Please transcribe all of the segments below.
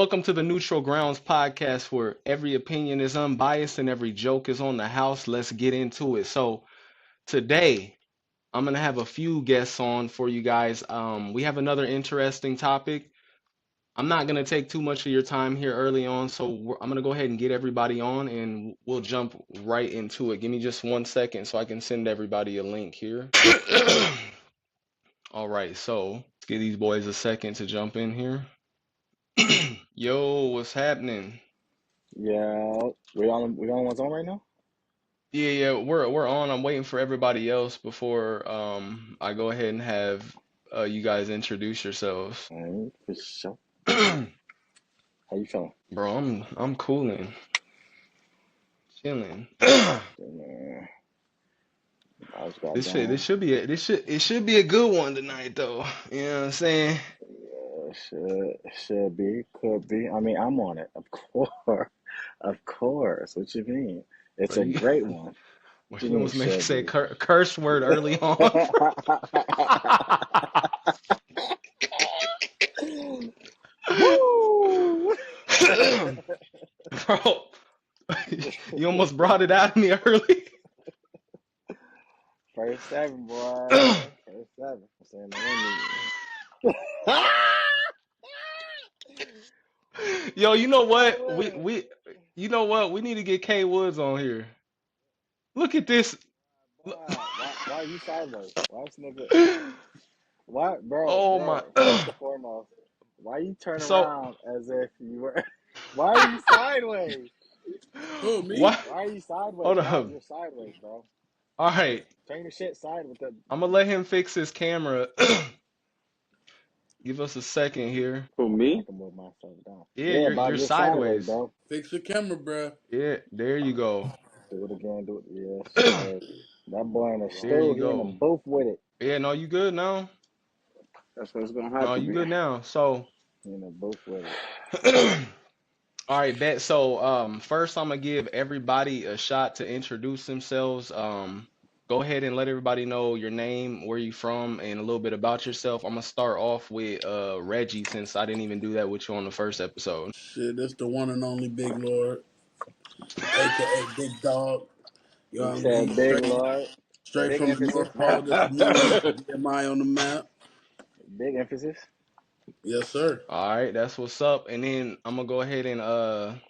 welcome to the Neutral Grounds podcast where every opinion is unbiased and every joke is on the house. Let's get into it. So, today I'm going to have a few guests on for you guys. We have another interesting topic. I'm not going to take too much of your time here early on, so I'm going to go ahead and get everybody on and we'll jump right into it. Give me just 1 second so I can send everybody a link here. All right, so let's give these boys a second to jump in here. Yo, what's happening? Yeah, we on one's on right now? Yeah, we're on. I'm waiting for everybody else before I go ahead and have you guys introduce yourselves. All right, for sure. Bro, How you feeling? I'm cooling, chilling. Man, I just got This shit, done. this should be a this should it should be a good one tonight though. You know what I'm saying? Should be, could be. I mean, I'm on it, of course, of course. What you mean? It's Bro, a you great one. What you you mean almost make should say be? curse word early on. Woo! Bro, you almost brought it out of me early. First seven, boy. First seven. I'm saying Yo, you know what? that You know what? We need to get K Woods on here. Look at this. why are you sideways? Why this nigga? Why, Oh my. bro? First and foremost, why you turn So around as if you were? Why are you sideways? Who, me? what? Why are you sideways? Hold No, up. you're sideways, bro. All right. Turn your shit side with the. I'm gonna let him fix his camera. Give us a second here. Who, I me? can move myself down. Yeah, Yeah, you're Bob, you're you're sideways, sideways. bro. Fix your camera, bruh. Yeah, there you go. Do it again. Do it. Yes, sir. That boy in the There stool. you He in the go. booth with it. Yeah, no, you good now? That's what's gonna have No, to you be. good now. So He in the booth with it. all right, bet. So, first I'm gonna give everybody a shot to introduce themselves. Go ahead and let everybody know your name, where you from, and a little bit about yourself. I'm gonna start off with Reggie since I didn't even do that with you on the first episode. Shit, that's the one and only Big Lord, aka Big Dog. You know He what I said, mean? "Big Lord, Straight big from the emphasis, North Pole. That's me, BMI on the map. big emphasis." Yes, sir. All right, that's what's up. And then I'm gonna go ahead and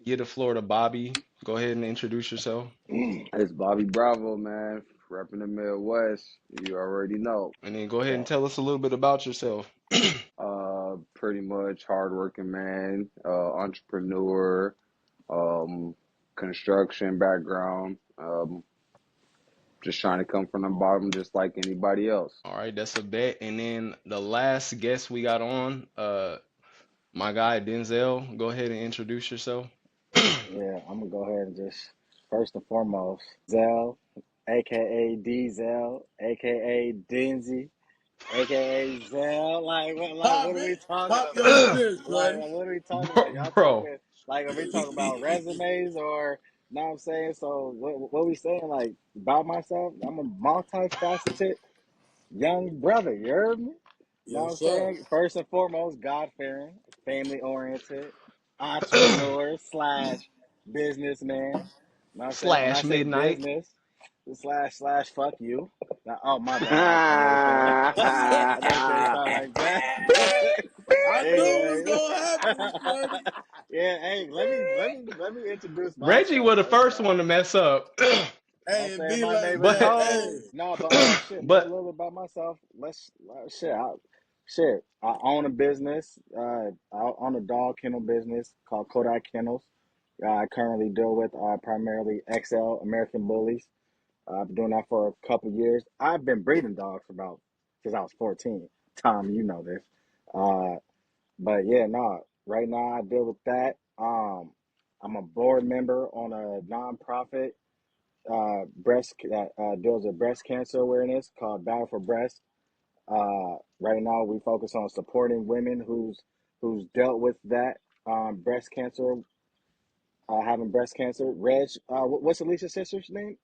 give the floor to Bobby. Go ahead and introduce yourself. It's Bobby Bravo, man. Repping the Midwest. You already know. And then go ahead and Fact. tell us a little bit about yourself. Pretty much hardworking man, entrepreneur, um, construction background. Just trying to come from the bottom, just like anybody else. All right, that's a bet. And then the last guest we got on, my guy Denzil. Go ahead and introduce yourself. Yeah, I'm gonna go ahead and just first and foremost, Zell, aka Denzil, aka Denzil, aka Zell. Pop What are we it. talking Pop your about? shit, son. What are we talking about? Bro, Y'all bro, talking like are we talking about resumes or know what I'm saying? So what we saying like about myself? I'm a multifaceted young brother. You heard me? Know what I'm Yes, sir. saying? First and foremost, God fearing, family oriented, entrepreneur slash businessman. Know what I'm saying? When I slash say midnight. business, slash fuck you. Oh my bad. I never said it sound like that. I knew it was Anyway. gonna happen, Shorty. Yeah, hey, let me introduce Reggie myself was the first first one off. to mess up. I'm Hey, it saying be my like name is that. but Ho. Hey. No, but shit, man, a but little bit about myself. Shit. I own a business. I own a dog kennel business called Kodak Kennels. I currently deal with primarily XL American Bullies. I've been doing that for a couple years. I've been breeding dogs for about since I was 14. Tom, you know this. Uh, but yeah, no. Right now, I deal with that. I'm a board member on a nonprofit breast that deals with breast cancer awareness called Battle for Breast. Right now, we focus on supporting women who's dealt with that breast cancer, having breast cancer. Reg, what's Alicia's sister's name?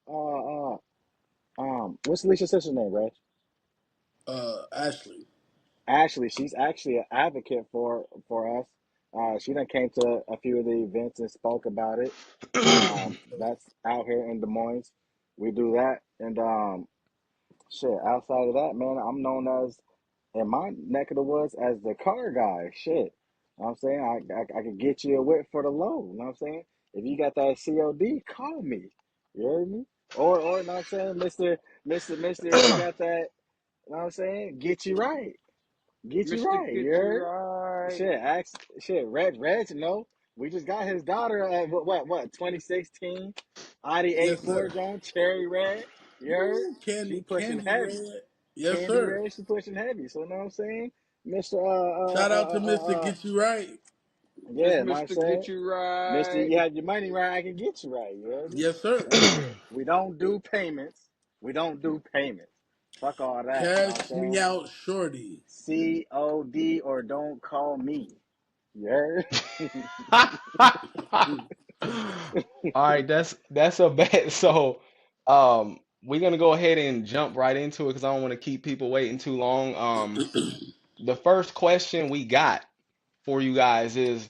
What's Alicia's sister's name, Reg? Ashley. Ashley. She's actually an advocate for us. She done came to a few of the events and spoke about it. That's out here in Des Moines. We do that, and shit. Outside of that, man, I'm known as in my neck of the woods as the car guy. Shit. You know what I'm saying? I can get you a whip for the low. You know what I'm saying? If you got that COD, call me. You heard me? Or you know what I'm saying, Mister, if you got that, you know what I'm saying, get you right. Get you Mister, right. You get you heard? right. Shit, Reg, no. We just got his daughter at what, 2016? Audi Yes, A4 sir. John, cherry red. You heard? Woo, She pushing candy heavy. red. Yes, Candy sir. red, she pushing heavy. So you know what I'm saying? Mr. Shout out to Mister Get You Right. Yeah, It's you know what I'm Mister, saying? get you Mister, right. you have your money right, I can get you right. You heard me? Yes, sir. That's it. We don't do payments. We don't do payments. Fuck all that. You know what I'm Cash me saying? out, shorty. COD or don't call me. You heard? All right, that's a bet. So, we're gonna go ahead and jump right into it because I don't want to keep people waiting too long. The first question we got for you guys is,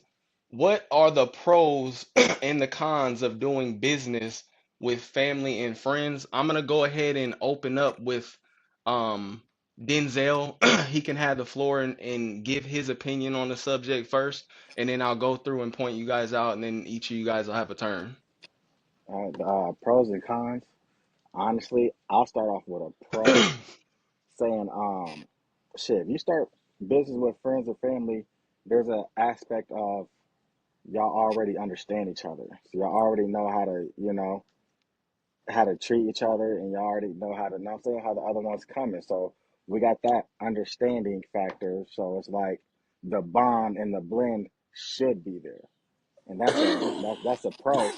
what are the pros and the cons of doing business with family and friends? I'm gonna go ahead and open up with um Denzel. He can have the floor and give his opinion on the subject first, and then I'll go through and point you guys out, and then each of you guys will have a turn. Pros and cons. Honestly, I'll start off with a pro saying, shit, if you start business with friends or family, there's an aspect of y'all already understand each other. So y'all already know how to, how to treat each other, and y'all already know how to, you know what I'm saying, how the other one's coming. So we got that understanding factor. So it's like the bond and the blend should be there. And that's a pro.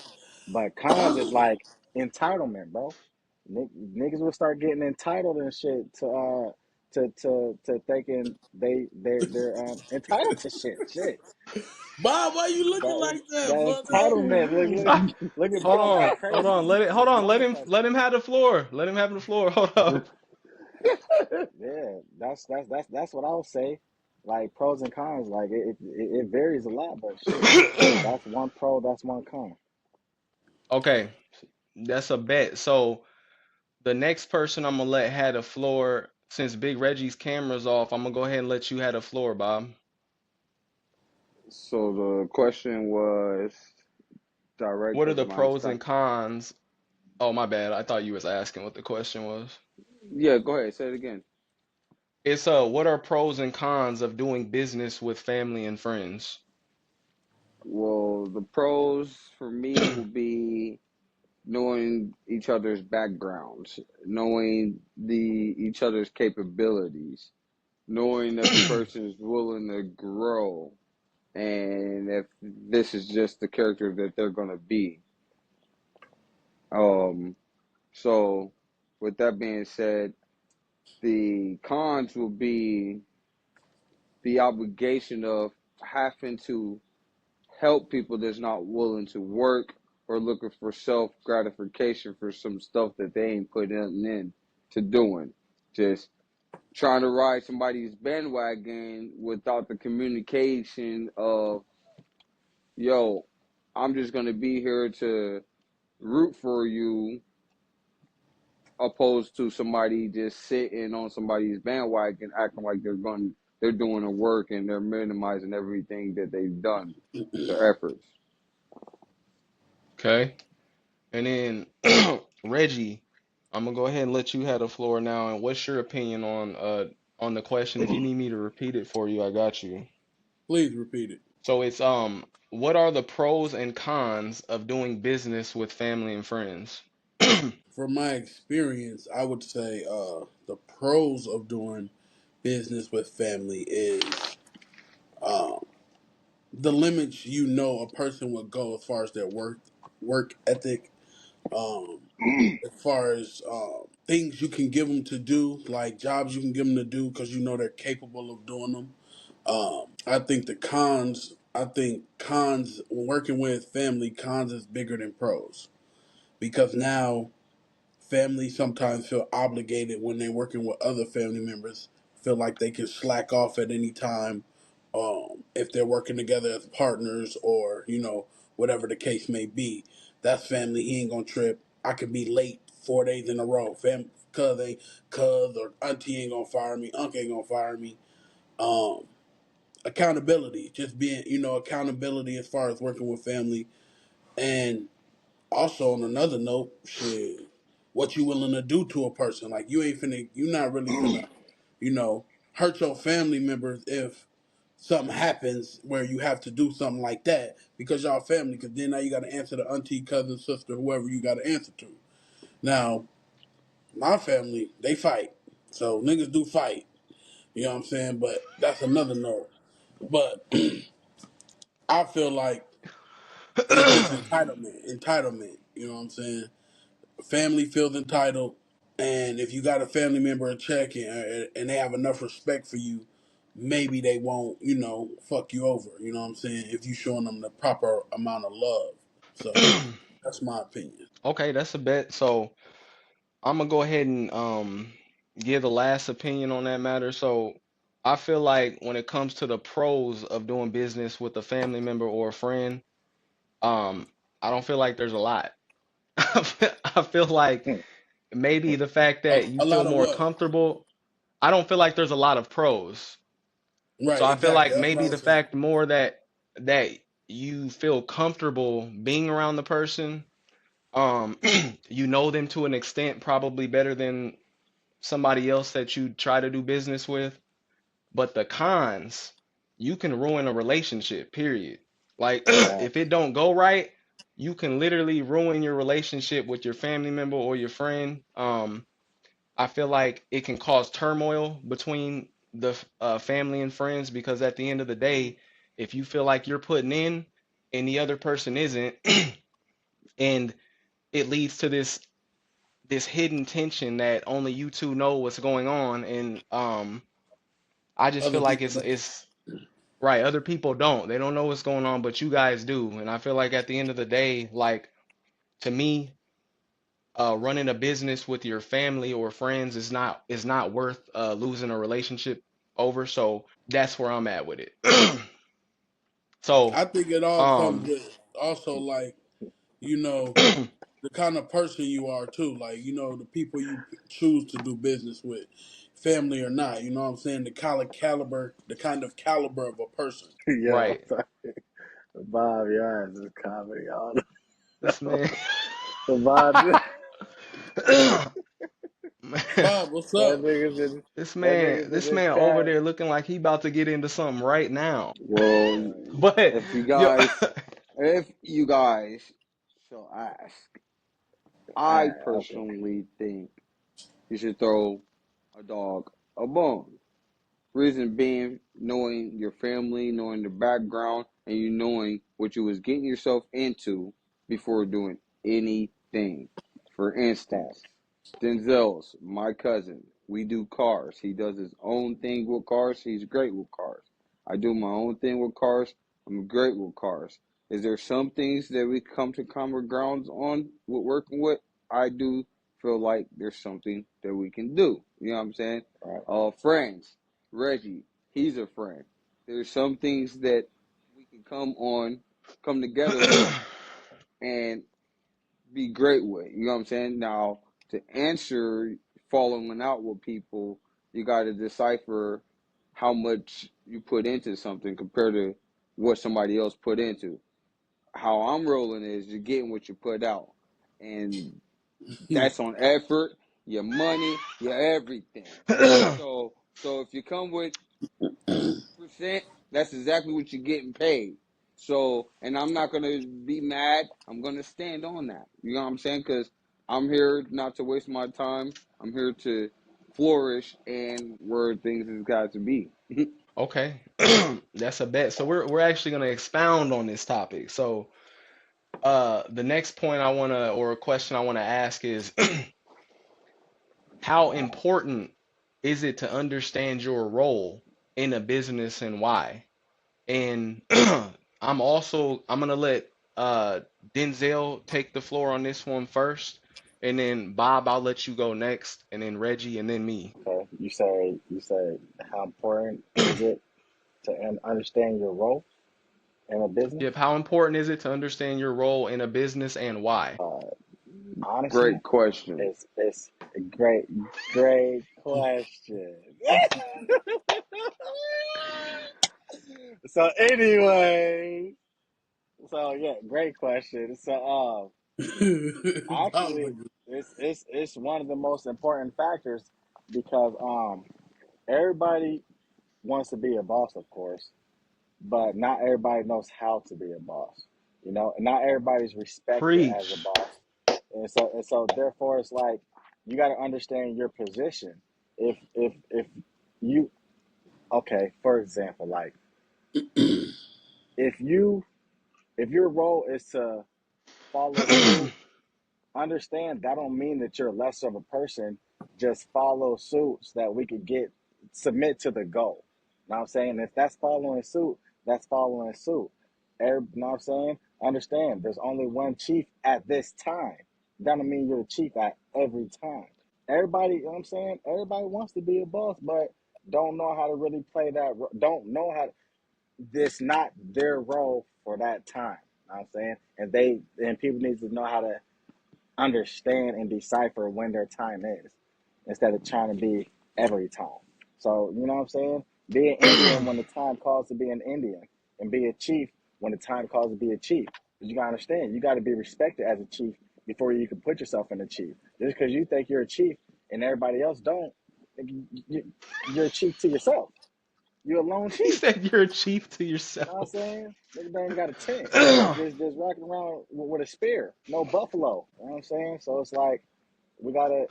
But cons is like entitlement, bro. Niggas will start getting entitled and shit to thinking they're entitled to shit. Shit. Bob, why you looking That like that, that entitlement. brother? Look at Hold bro on, like hold crazy. on. He Hold just on. woman punching. Let him have the floor. Let him have the floor. Hold up. Yeah, that's what I would say. Like pros and cons, like it varies a lot, but shit, that's one pro, that's one con. Okay, that's a bet. So the next person I'm gonna let have the floor, since Big Reggie's camera's off, I'm gonna go ahead and let you have the floor, Bob. So the question was direct What are because the mine's pros kind. and cons? Oh, my bad. I thought you was asking what the question was. Yeah, go ahead. Say it again. It's what are pros and cons of doing business with family and friends? Well, the pros for me will be knowing each other's backgrounds, knowing the each other's capabilities, knowing if the person is willing to grow, and if this is just the character that they're gonna be. Um, so with that being said, the cons will be the obligation of having to help people that's not willing to work or looking for self gratification for some stuff that they ain't putting in to doing. Just trying to ride somebody's bandwagon without the communication of, yo, I'm just gonna be here to root for you, opposed to somebody just sitting on somebody's bandwagon acting like they're doing the work and they're minimizing everything that they've done, their efforts. Okay. And then Reggie, I'm gonna go ahead and let you have the floor now. And what's your opinion on the question? If you need me to repeat it for you, I got you. Please repeat it. So it's what are the pros and cons of doing business with family and friends? From my experience, I would say the pros of doing business with family is um, the limits a person would go as far as their work ethic, um, as far as things you can give them to do, like jobs you can give them to do because they're capable of doing them. I think cons when working with family, cons is bigger than pros because now families sometimes feel obligated when they're working with other family members, feel like they can slack off at any time if they're working together as partners or whatever the case may be. That's family. He ain't gonna trip. I could be late 4 days in a row. Cuz or auntie ain't gonna fire me. Uncle ain't gonna fire me. Um, Accountability, just being accountability as far as working with family, and also on another note, shit, what you willing to do to a person? Like you're not really finna, you know, hurt your family members if something happens where you have to do something like that because y'all family. Because then now you got to answer to auntie, cousin, sister, whoever you got to answer to. Now, my family, they fight, so niggas do fight. You know what I'm saying? But that's another note. But I feel like it's just entitlement. You know what I'm saying? Family feels entitled, and if you got a family member in check and they have enough respect for you, maybe they won't, fuck you over. You know what I'm saying? If you showing them the proper amount of love. So that's my opinion. Okay, that's a bet. So I'm gonna go ahead and give the last opinion on that matter. So I feel like when it comes to the pros of doing business with a family member or a friend, um, I don't feel like there's a lot. I feel like maybe the fact that you A feel lot of more what? comfortable. I don't feel like there's a lot of pros. So Right, I feel exactly. like That's what I maybe the was saying. fact more that you feel comfortable being around the person, um, you know them to an extent probably better than somebody else that you try to do business with. But the cons, you can ruin a relationship, period. Like if Facts. it don't go right, you can literally ruin your relationship with your family member or your friend. I feel like it can cause turmoil between the family and friends because at the end of the day, if you feel like you're putting in and the other person isn't, and it leads to this hidden tension that only you two know what's going on, and I just feel Other like people it's don't. it's right. Other people don't. They don't know what's going on, but you guys do, and I feel like at the end of the day, like to me, running a business with your family or friends is not worth losing a relationship over. So that's where I'm at with it. So, I think it all comes um, with also like you know the kind of person you are too. Like the people you choose to do business with, family or not. You know what I'm saying? The kind of caliber of a person. Yo, right, Bob, your ass is comedy. All this man, the Bob, that Bob, what's up? nigga's in this that man, nigga's in this the man over chat. there looking like he about to get into something right now. Well, But if you yo, guys, if you guys shall ask, I Okay. personally think you should throw a dog a bone. Reason being, knowing your family, knowing the background, and you knowing what you was getting yourself into before doing anything. For instance, Facts. Denzil's my cousin. We do cars. He does his own thing with cars. He's great with cars. I do my own thing with cars. I'm great with cars. Is there some things that we come to common grounds on with working with? I do feel like there's something that we can do. You know what I'm saying? Right. Friends. Reggie, he's a friend. There's some things that we can come together with and be great with. You know what I'm saying? Now, to answer following out with people, you got to decipher how much you put into something compared to what somebody else put into. How I'm rolling is you're getting what you put out. And that's on effort, your money, your everything. So if you come with 2%, that's exactly what you're getting paid. So, and I'm not gonna be mad. I'm gonna stand on that. You know what I'm saying? Because I'm here not to waste my time. I'm here to flourish and where things has got to be. okay, that's a bet. So we're actually gonna expound on this topic. So, the next point I wanna or a question I wanna ask is how important is it to understand your role in a business and why? And I'm gonna let Denzel take the floor on this one first, and then Bob, I'll let you go next, and then Reggie, and then me. Okay. You say how important is it to understand your role in a business. Yep. How important is it to understand your role in a business and why? Uh, Honestly, Great question. it's a great question. So anyway, so yeah, great question. So I was actually, like, it's one of the most important factors because everybody wants to be a boss, of course, but not everybody knows how to be a boss. You know, and not everybody's respected as a Preach. boss, and so therefore it's like you got to understand your position. If you okay, for example, like if you if your role is to follow suit, understand that don't mean that you're less of a person. Just follow suit so that we could get submit to the goal. You know what I'm saying? If that's following suit, that's following suit. You know what I'm saying? Understand there's only one chief at this time. That don't mean you're the chief at every time. Everybody, you know what I'm saying? Everybody wants to be a boss, but don't know how to really play don't know how to, this not their role for that time. You know what I'm saying? And people need to know how to understand and decipher when their time is instead of trying to be every time. So, you know what I'm saying? Be an Indian when the time calls to be an Indian, and be a chief when the time calls to be a chief. But you gotta understand, you gotta be respected as a chief before you can put yourself in a chief. Just because you think you're a chief and everybody else don't, you're a chief to yourself. You're a lone He chief. said you're a chief to You know what I'm yourself. saying? Nigga ain't got a tent. Just rocking around with a spear. No buffalo. You know what I'm saying? So it's like we gotta,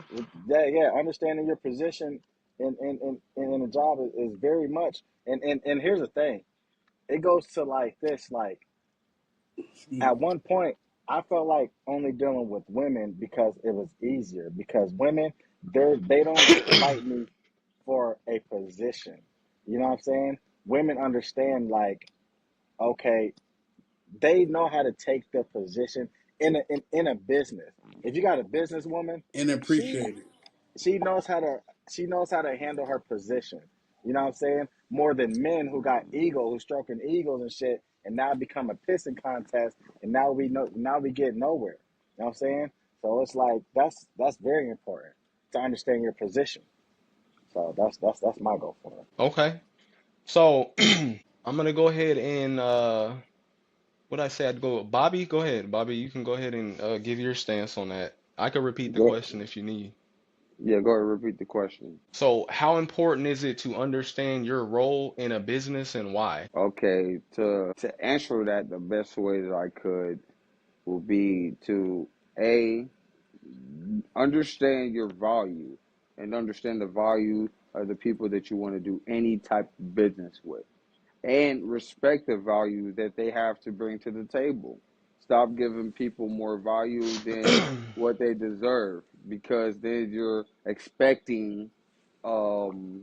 yeah, understanding your position in a job is very much. And here's the thing, it goes to like this. Like excuse at me. one point, I felt like only dealing with women because it was easier. Because women, they don't fight me for a position. You know what I'm saying? Women understand like, okay, they know how to take their position in a business. If you got a businesswoman, And she appreciate it. she knows how to handle her position. You know what I'm saying? More than men who got ego, who stroking egos and shit, and now become a pissing contest, and now we get nowhere. You know what I'm saying? So it's like that's very important to understand your position. So that's my goal for it. Okay. So I'm gonna go ahead and what I say I'd go Bobby, go ahead. Bobby, you can go ahead and give your stance on that. I could repeat the Go, question if you need. yeah, go ahead and repeat the question. So, how important is it to understand your role in a business and why? Okay, to answer that the best way that I could will be to a understand your value and understand the value of the people that you want to do any type of business with, and respect the value that they have to bring to the table. Stop giving people more value than what they deserve, because then you're expecting um,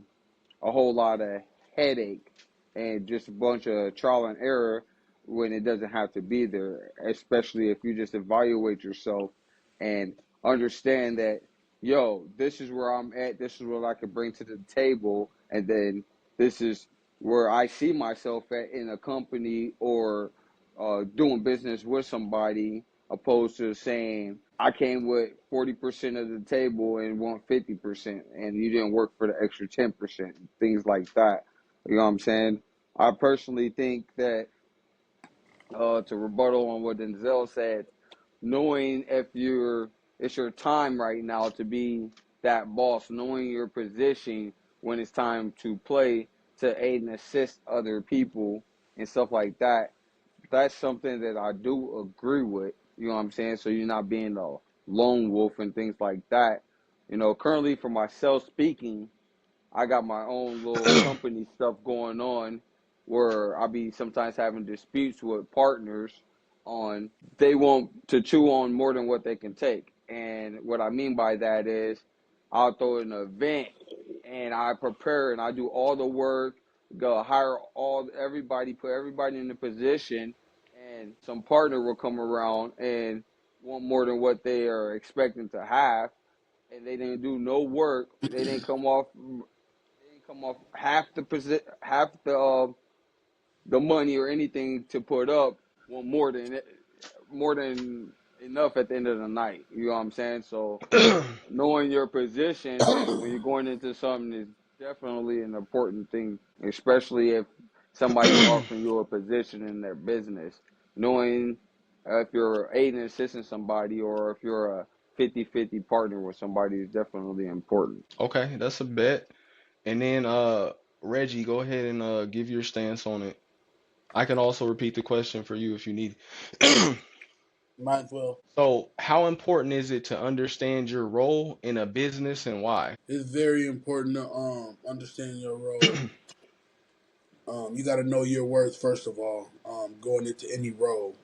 a whole lot of headache and just a bunch of trial and error when it doesn't have to be there, especially if you just evaluate yourself and understand that, yo, this is where I'm at, this is what I can bring to the table, and then this is where I see myself at in a company or doing business with somebody, opposed to saying I came with 40% of the table and want 50%, and you didn't work for the extra 10%, things like that. You know what I'm saying? I personally think that to rebuttal on what Denzil said, knowing if it's your time right now to be that boss, knowing your position when it's time to play to aid and assist other people and stuff like that, that's something that I do agree with. You know what I'm saying? So you're not being a lone wolf and things like that. You know, currently for myself speaking, I got my own little company stuff going on where I be sometimes having disputes with partners on they want to chew on more than what they can take. And what I mean by that is I'll throw an event and I prepare and I do all the work, go hire everybody, put everybody in the position, and some partner will come around and want more than what they are expecting to have, and they didn't do no work. They didn't come off half the the money or anything to put up, want more than enough at the end of the night. You know what I'm saying? So knowing your position when you're going into something is definitely an important thing, especially if somebody's offering you a position in their business. Knowing if you're aiding and assisting somebody or if you're a 50-50 partner with somebody is definitely important. Okay, that's a bet. And then Reggie, go ahead and give your stance on it. I can also repeat the question for you if you need. Might as well. So, how important is it to understand your role in a business and why? It's very important to understand your role. You got to know your worth first of all. Going into any role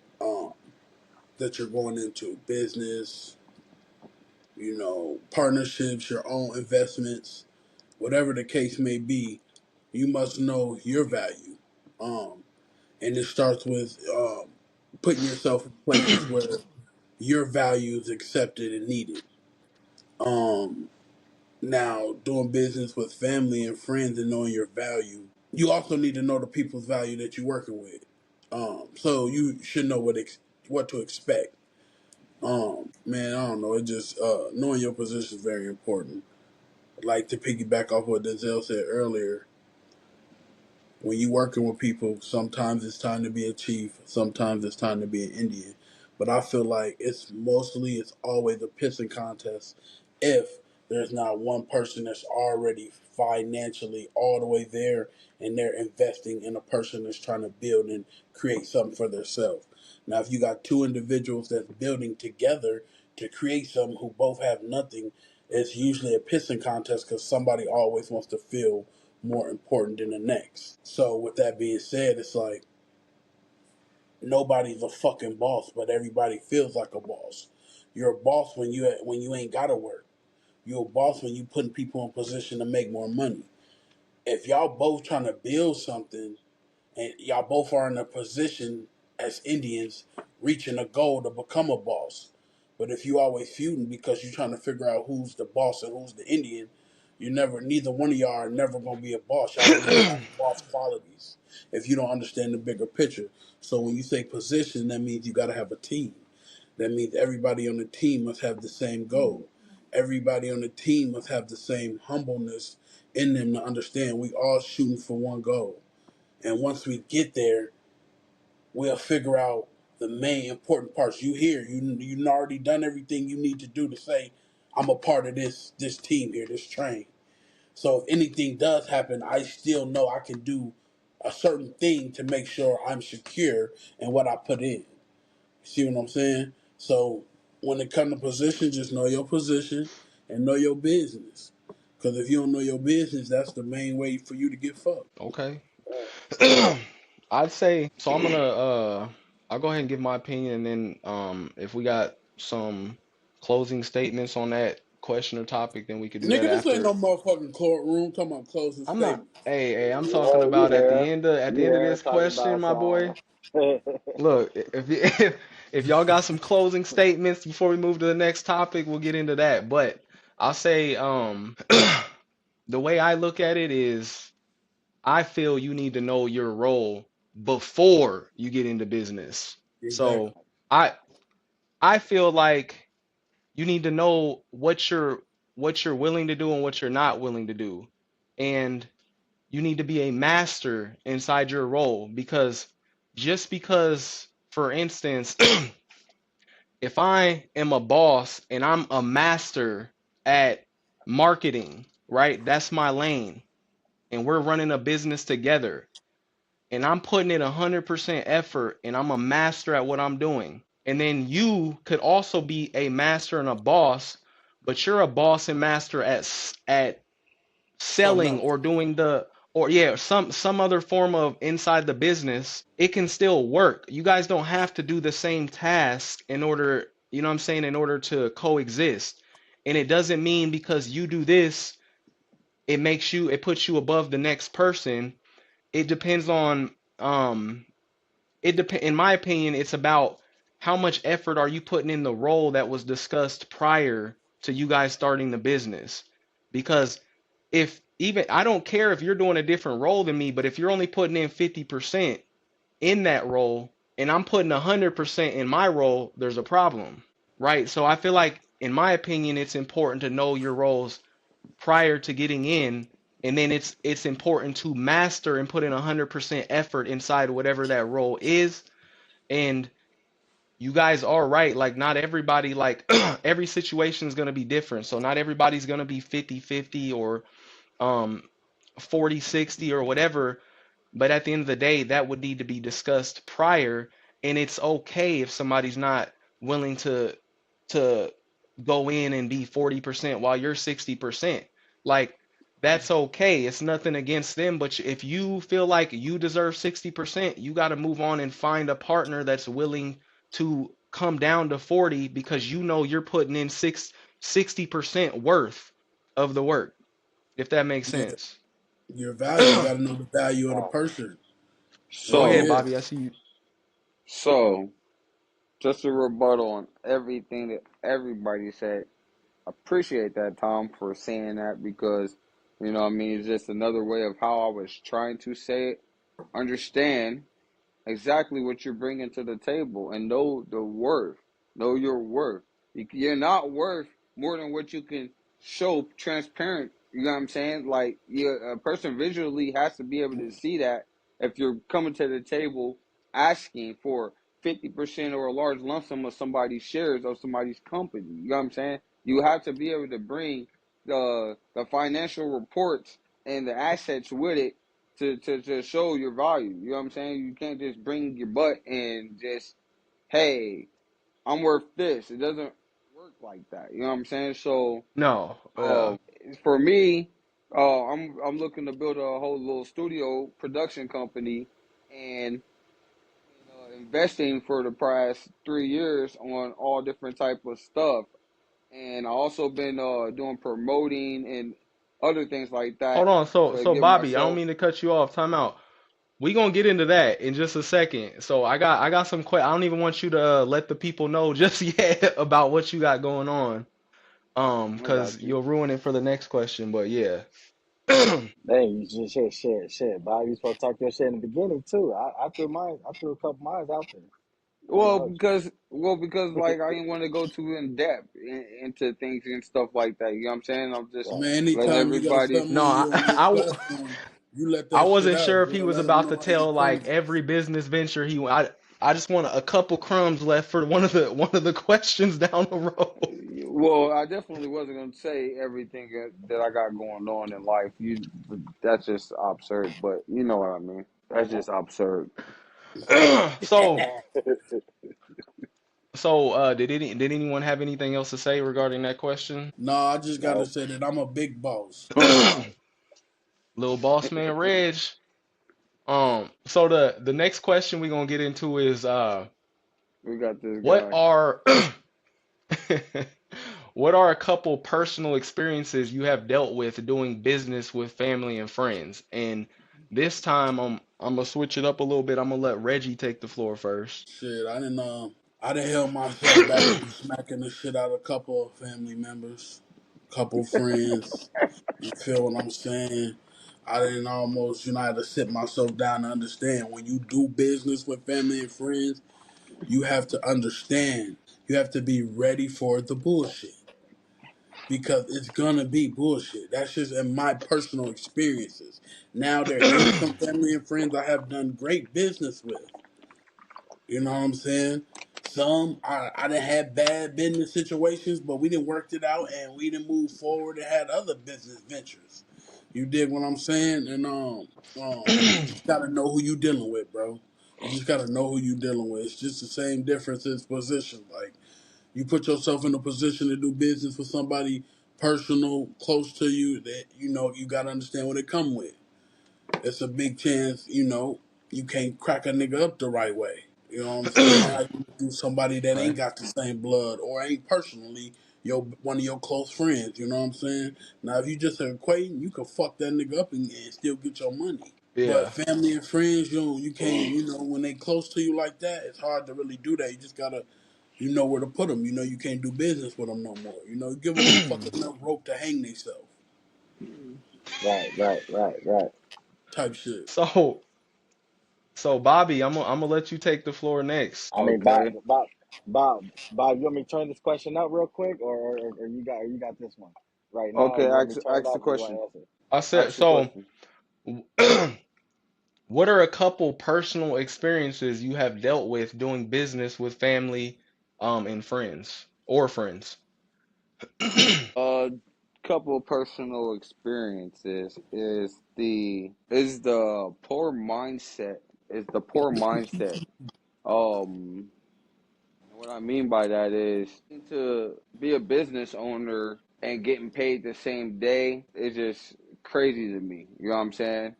that you're going into, business, partnerships, your own investments, whatever the case may be, you must know your value. Um, and it starts with putting yourself in places where your value is accepted and needed. Um, Now, doing business with family and friends and knowing your value, you also need to know the people's value that you're working with. So you should know what to expect. Man, I don't know. It just knowing your position is very important. Like to piggyback off what Denzil said earlier, when you working with people, sometimes it's time to be a chief, sometimes it's time to be an Indian. But I feel like it's always a pissing contest if there's not one person that's already financially all the way there and they're investing in a person that's trying to build and create something for themselves. Now, if you got two individuals that's building together to create something who both have nothing, it's usually a pissing contest because somebody always wants to feel more important than the next. So with that being said, it's like nobody's a fucking boss, but everybody feels like a boss. You're a boss when you ain't gotta work. You're a boss when you putting people in position to make more money. If y'all both trying to build something and y'all both are in a position as Indians reaching a goal to become a boss. But if you always feuding because you're trying to figure out who's the boss and who's the Indian, neither one of y'all are never gonna be a boss. Y'all don't even have boss qualities if you don't understand the bigger picture. So when you say position, that means you gotta have a team. That means everybody on the team must have the same goal. Everybody on the team must have the same humbleness in them to understand we all shooting for one goal. And once we get there, we'll figure out the main important parts. You already done everything you need to do to say, I'm a part of this team here, this train. So if anything does happen, I still know I can do a certain thing to make sure I'm secure in what I put in. See what I'm saying? So when it comes to position, just know your position and know your business. Because if you don't know your business, that's the main way for you to get fucked. Okay. I'd say so. I'll go ahead and give my opinion, and then if we got some closing statements on that question or topic, then we could do that Nigga, this ain't after. no motherfucking courtroom talking about closing I'm not. statements. Hey, I'm talking Oh, about at the you end of here this talking question, about my boy. some. Nah, Look, if y'all got some closing statements before we move to the next topic, we'll get into that. But I'll say the way I look at it is I feel you need to know your role before you get into business. So Exactly. I I feel like you need to know what you're willing to do and what you're not willing to do. And you need to be a master inside your role because just because, for instance, if I am a boss and I'm a master at marketing, right? That's my lane, and we're running a business together, and I'm putting in 100% effort, and I'm a master at what I'm doing. And then you could also be a master and a boss, but you're a boss and master at Something selling else. or doing the or yeah some other form of inside the business. It can still work. You guys don't have to do the same task in order, you know what I'm saying, in order to coexist. And it doesn't mean because you do this it puts you above the next person. It depends on in my opinion, it's about how much effort are you putting in the role that was discussed prior to you guys starting the business. Because if even I don't care if you're doing a different role than me, but if you're only putting in 50%, in that role and I'm putting 100% in my role, there's a problem, right? So I feel like, in my opinion, it's important to know your roles prior to getting in, and then it's important to master and put in 100% effort inside whatever that role is. And you guys are right, like not everybody, like every situation is going to be different, so not everybody's going to be 50-50 or um 40-60 or whatever. But at the end of the day, that would need to be discussed prior, and it's okay if somebody's not willing to go in and be 40% while you're 60%. Like, that's okay. It's nothing against them, but if you feel like you deserve 60%, you got to move on and find a partner that's willing to come down to 40, because you know you're putting in 60% worth of the work, if that makes Yeah, sense. your value. You got to know the value of the Right. person. Go Hell ahead, So, yeah. Bobby. I see you. so just a rebuttal on everything that everybody said. Appreciate that, Tom, for saying that, because I mean, it's just another way of how I was trying to say it. Understand exactly what you're bringing to the table and know the worth. Know your worth. You're not worth more than what you can show transparent. You know what I'm saying? Like, a person visually has to be able to see that if you're coming to the table asking for 50% or a large lump sum of somebody's shares of somebody's company. You know what I'm saying? You have to be able to bring the financial reports and the assets with it to show your value. You know what I'm saying? You can't just bring your butt and just, hey, I'm worth this. It doesn't work like that. You know what I'm saying? So, No, yeah. for me, I'm looking to build a whole little studio production company, and investing for the past 3 years on all different type of stuff. And I also been doing promoting and other things like that Hold on. So to so give Bobby, I don't myself. mean to cut you off. Time out. We gonna get into that in just a second. So I got some I don't even want you to let the people know just yet about what you got going on. I Because got you. you'll ruin it for the next question. But yeah. Hey, you just shit. Bob, you supposed to talk your shit in the beginning too. I threw mine. I threw a couple mines out there. I ain't Well, gonna hold because like I didn't want to go too in depth into things and stuff like that. You know what I'm saying? I'm you. just Right. Man, letting anytime you got everybody. something No, on I, you on your I platform, you let I that shit wasn't out, sure if he bro. was Let them about know to how you tell like feeling. every business venture he. I just want a couple crumbs left for one of the questions down the road. Well, I definitely wasn't gonna say everything that I got going on in life. That's just absurd. But you know what I mean. That's just absurd. So did anyone have anything else to say regarding that question? No, I just got to No. say that I'm a big boss. Little boss man Reg. So the next question we're gonna get into is We got this what guy. are what are a couple personal experiences you have dealt with doing business with family and friends? And this time I'm gonna switch it up a little bit. I'm gonna let Reggie take the floor first. Shit, I didn't held myself back from smacking the shit out of a couple of family members, couple friends. You feel what I'm saying? I didn't almost, I had to sit myself down and understand when you do business with family and friends, you have to understand. You have to be ready for the bullshit because it's gonna be bullshit. That's just in my personal experiences. Now there is some family and friends I have done great business with. You know what I'm saying? Some I didn't have bad business situations, but we didn't work it out and we didn't move forward and had other business ventures. You dig what I'm saying? And you just gotta know who you dealing with, bro. You just gotta know who you dealing with. It's just the same difference in position. Like you put yourself in a position to do business with somebody personal, close to you, that you gotta understand what it come with. It's a big chance, you can't crack a nigga up the right way. You know what I'm saying? How you do somebody that Okay. ain't got the same blood or ain't personally one of your close friends. You know what I'm saying? Now, if you just an acquaintance, you can fuck that nigga up and still get your money. But Yeah. family and friends, you can't. When they close to you like that, it's hard to really do that. You just gotta, where to put them. You can't do business with them no more. Give a motherfucker enough rope to hang themselves, Right. type shit. So So Bobby, I'm gonna let you take the floor next. I mean, Bob, Okay. Bob, Bob, Bob, you want me to turn this question up real quick, or you got this one right now, or Okay, you want me to turn it ask the up, or you want question. to answer? I said Ask the so. question. What are a couple personal experiences you have dealt with doing business with family, and friends or friends? Couple of personal experiences is the poor mindset. Is the poor mindset. Um, and what I mean by that is to be a business owner and getting paid the same day is just crazy to me. You know what I'm saying?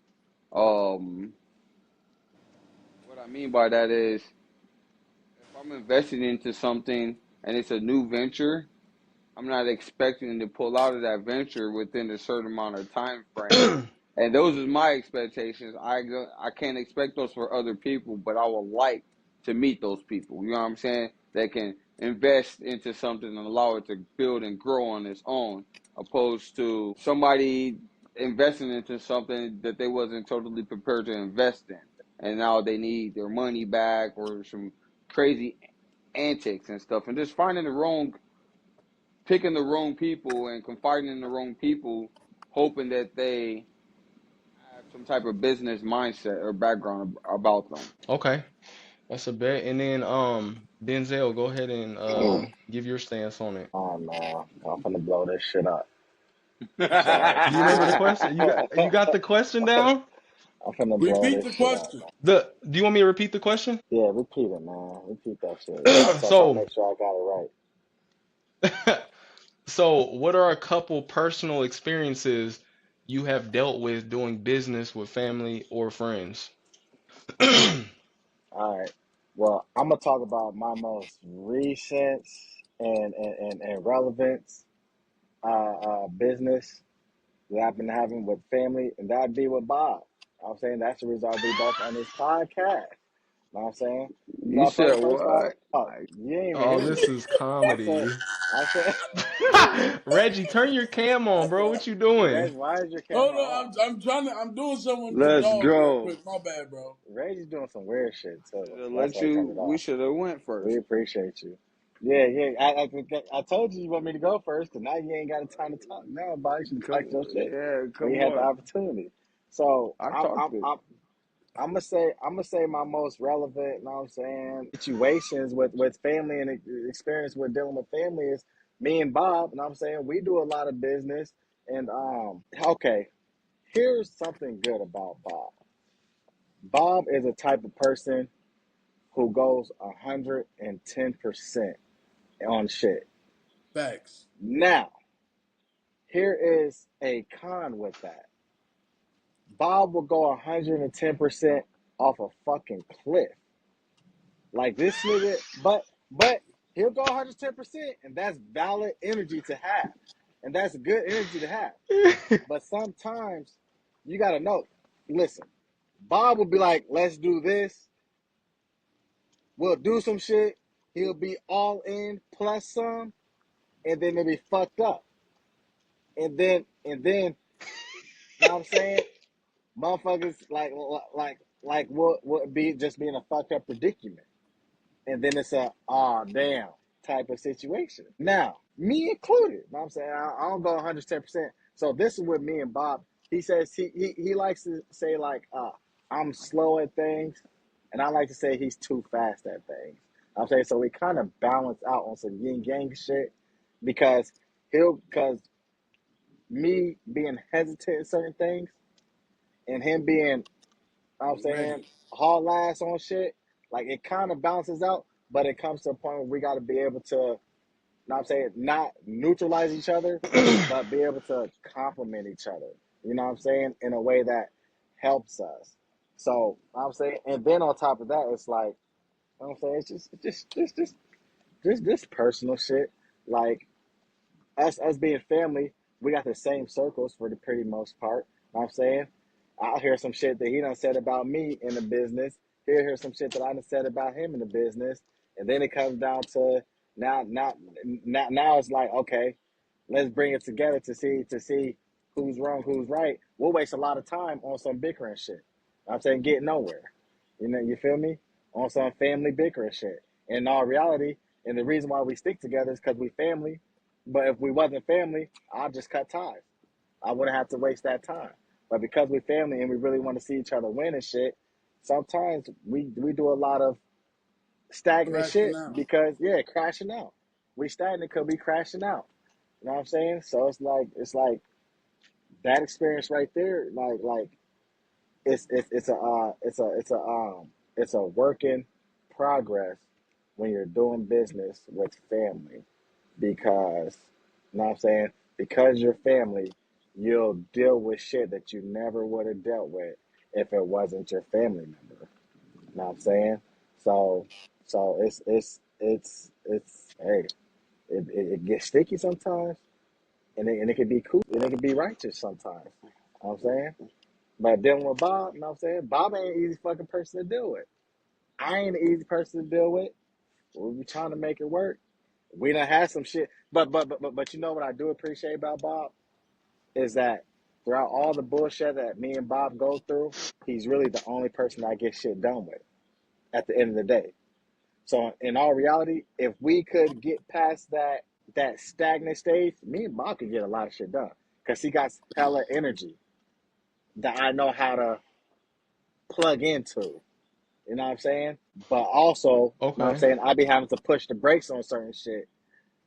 Um, what I mean by that is if I'm investing into something and it's a new venture, I'm not expecting to pull out of that venture within a certain amount of time frame. And those are my expectations. I can't expect those for other people, but I would like to meet those people. You know what I'm saying? That can invest into something and allow it to build and grow on its own, opposed to somebody investing into something that they wasn't totally prepared to invest in, and now they need their money back or some crazy antics and stuff, and just picking the wrong people and confiding in the wrong people, hoping that they have some type of business mindset or background about them. Okay, that's a bet. And then Denzel, go ahead and give your stance on it. Oh man, I'm finna blow this shit up. So Do you remember the question? You got the question down? I'm finna blow Repeat this the shit up, question. man. The Do you want me to repeat the question? Yeah, repeat it, man. Repeat that shit. So I So make sure I got it right. so what are a couple personal experiences you have dealt with doing business with family or friends? All right. Well, I'm gonna talk about my most recent and relevance business that I've been having with family, and that'd be with Bob. I'm saying that's the reason we both on this podcast. Know what I'm saying? You No, said first off, what? oh, you ain't even Oh, hear me. this is I said, comedy. I said, Reggie, turn your cam I on, bro. said, What you doing? Reg, why is your Hold camera on, off? I'm doing something with the Let's dog real go. quick. My bad, bro. Reg's doing some weird shit too. Should have That's let why he turned you. it We off. should have went We first. appreciate you. Yeah, yeah. I told you want me to go first, because now you ain't got the time to talk. Now, but you should talk your shit Yeah, when you come had the on. opportunity. So I talked it. I'm gonna say my most relevant, you know what I'm saying, situations with family and experience with dealing with family is me and Bob, you know what I'm saying, we do a lot of business, and okay, here's something good about Bob. Bob is a type of person who goes 110% on shit. Facts. Now, here is a con with that. Bob will go 110% off a fucking cliff. Like this nigga, but he'll go 110%, and that's valid energy to have. And that's good energy to have. But sometimes you gotta know, listen, Bob will be like, let's do this, we'll do some shit, he'll be all in plus some, and then it'll be fucked up. And then, know what I'm saying? Motherfuckers like what would be just being a fucked up predicament. And then it's a damn type of situation. Now, me included, you know what I'm saying? I don't go 110%. So this is with me and Bob. He says he likes to say like I'm slow at things, and I like to say he's too fast at things. I'm saying so we kind of balance out on some yin yang shit, because because me being hesitant in certain things and him being, I'm saying, Ready. haul ass on shit, like it kind of balances out, but it comes to a point where we got to be able to, I'm saying, not neutralize each other, but be able to complement each other. You know what I'm saying? In a way that helps us. So I'm saying, and then on top of that, it's like, you know what I'm saying, it's just personal shit. Like us being family, we got the same circles for the pretty most part. Know what I'm saying? I'll hear some shit that he done said about me in the business. He'll hear some shit that I done said about him in the business. And then it comes down to now it's like, okay, let's bring it together to see who's wrong, who's right. We'll waste a lot of time on some bickering shit. Know what I'm saying, getting nowhere. You know, you feel me? On some family bickering shit. In all reality, and the reason why we stick together is because we family. But if we wasn't family, I'd just cut ties. I wouldn't have to waste that time. But because we family and we really want to see each other win and shit, sometimes we do a lot of stagnant Crashing shit out. because yeah, crashing out. We stagnant because we crashing out. You know what I'm saying? So it's like that experience right there, like it's a work in progress when you're doing business with family because you know what I'm saying? Because you're family, you'll deal with shit that you never would have dealt with if it wasn't your family member. You know what I'm saying? So it's hey, it gets sticky sometimes and it can be cool and it can be righteous sometimes. You know what I'm saying? But dealing with Bob, you know what I'm saying? Bob ain't an easy fucking person to deal with. I ain't an easy person to deal with. We be trying to make it work. We done had some shit. But you know what I do appreciate about Bob is that throughout all the bullshit that me and Bob go through, he's really the only person I get shit done with at the end of the day. So in all reality, if we could get past that stagnant stage, me and Bob could get a lot of shit done. Cause he got hella energy that I know how to plug into. You know what I'm saying? But also, you know what I'm Okay. saying, I be having to push the brakes on certain shit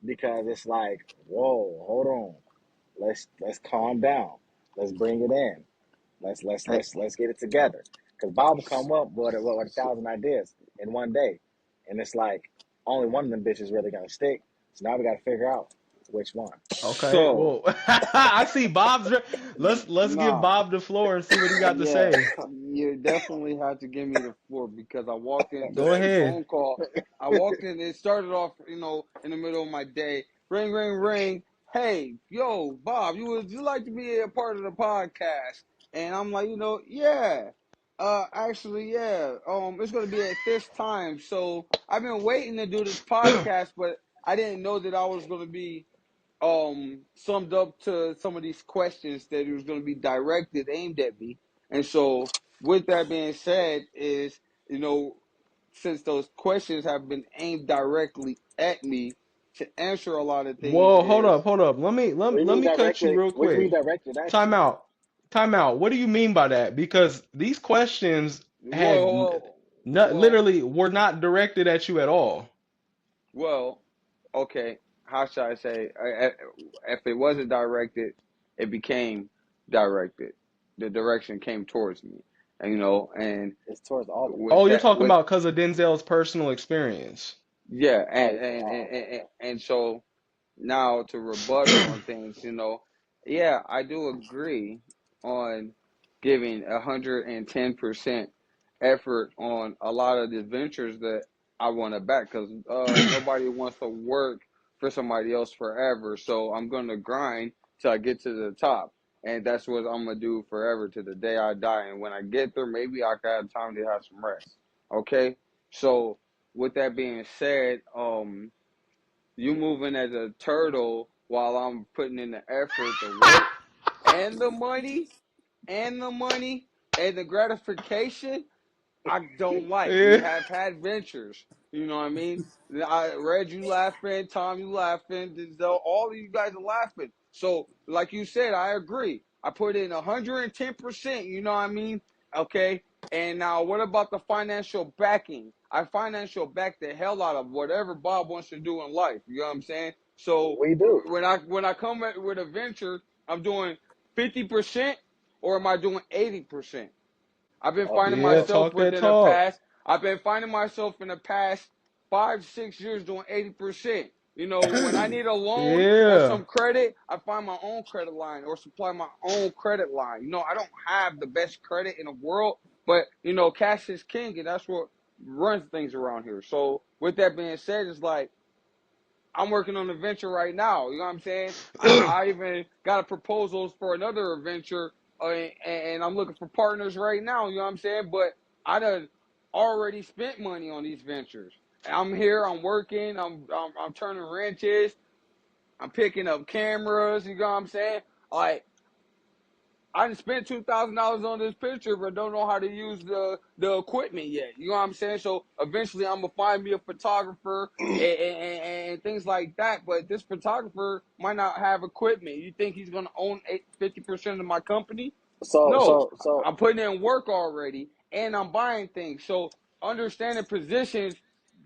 because it's like, whoa, hold on. Let's calm down. Let's bring it in. Let's get it together. Because Bob will come up with 1,000 ideas in one day, and it's like only one of them bitches really gonna stick. So now we got to figure out which one. Okay. So, Well, I see let's give nah. Bob the floor and see what he got to Yeah, say. you definitely have to give me the floor because I walked into Go that ahead. phone call. I walked in, it started off, in the middle of my day. Ring, ring, ring. Hey, yo, Bob, would you like to be a part of the podcast? And I'm like, yeah. Actually, yeah. It's gonna be at this time. So I've been waiting to do this podcast, but I didn't know that I was gonna be summed up to some of these questions that it was going to be directed aimed at me. And so with that being said is, you know since those questions have been aimed directly at me, to answer a lot of things Whoa, hold up, is, hold up. What do you Let mean me cut you directed? real What do you mean quick. directed at Time you? out. Time out. What do you mean by that? Because these questions had well literally were not directed at you at all. well okay, how should I say, if it wasn't directed, it became directed. The direction came towards me, and It's towards all of Oh, with you're us. that talking with about because of Denzel's personal experience. yeah, Oh, okay. and so now to rebuttal on things, yeah, I do agree on giving 110% effort on a lot of the ventures that I want to back, because nobody wants to work for somebody else forever. So I'm gonna grind till I get to the top, and that's what I'm gonna do forever to the day I die. And when I get there, maybe I can have time to have some rest. Okay, so with that being said, you moving as a turtle while I'm putting in the effort, the work, and the money, and the money, and the gratification. I don't like. We Yeah. have had ventures. You know what I mean? I read you laughing, Tom, you laughing, Denzel, all of you guys are laughing. So, like you said, I agree. I put in 110%. You know what I mean? Okay. And now, what about the financial backing? I financial back the hell out of whatever Bob wants to do in life. You know what I'm saying? So We do. when I come with a venture, I'm doing 50%, or am I doing 80%? I've been Of finding Yeah, course. myself talk that within the talk. past. I've been finding myself in the past 5, 6 years doing 80%. When I need a loan or Yeah. some credit, I find my own credit line or supply my own credit line. I don't have the best credit in the world, but cash is king, and that's what runs things around here. So with that being said, it's like I'm working on a venture right now. You know what I'm saying? I even got a proposals for another venture, and I'm looking for partners right now. You know what I'm saying? But I done already spent money on these ventures. I'm here. I'm working. I'm turning wrenches. I'm picking up cameras. You know what I'm saying? Like, I done spent $2,000 on this picture, but don't know how to use the equipment yet. You know what I'm saying? So eventually, I'm gonna find me a photographer and things like that. But this photographer might not have equipment. You think he's gonna own 50% of my company? So No, so so I'm putting in work already, and I'm buying things. So understanding positions,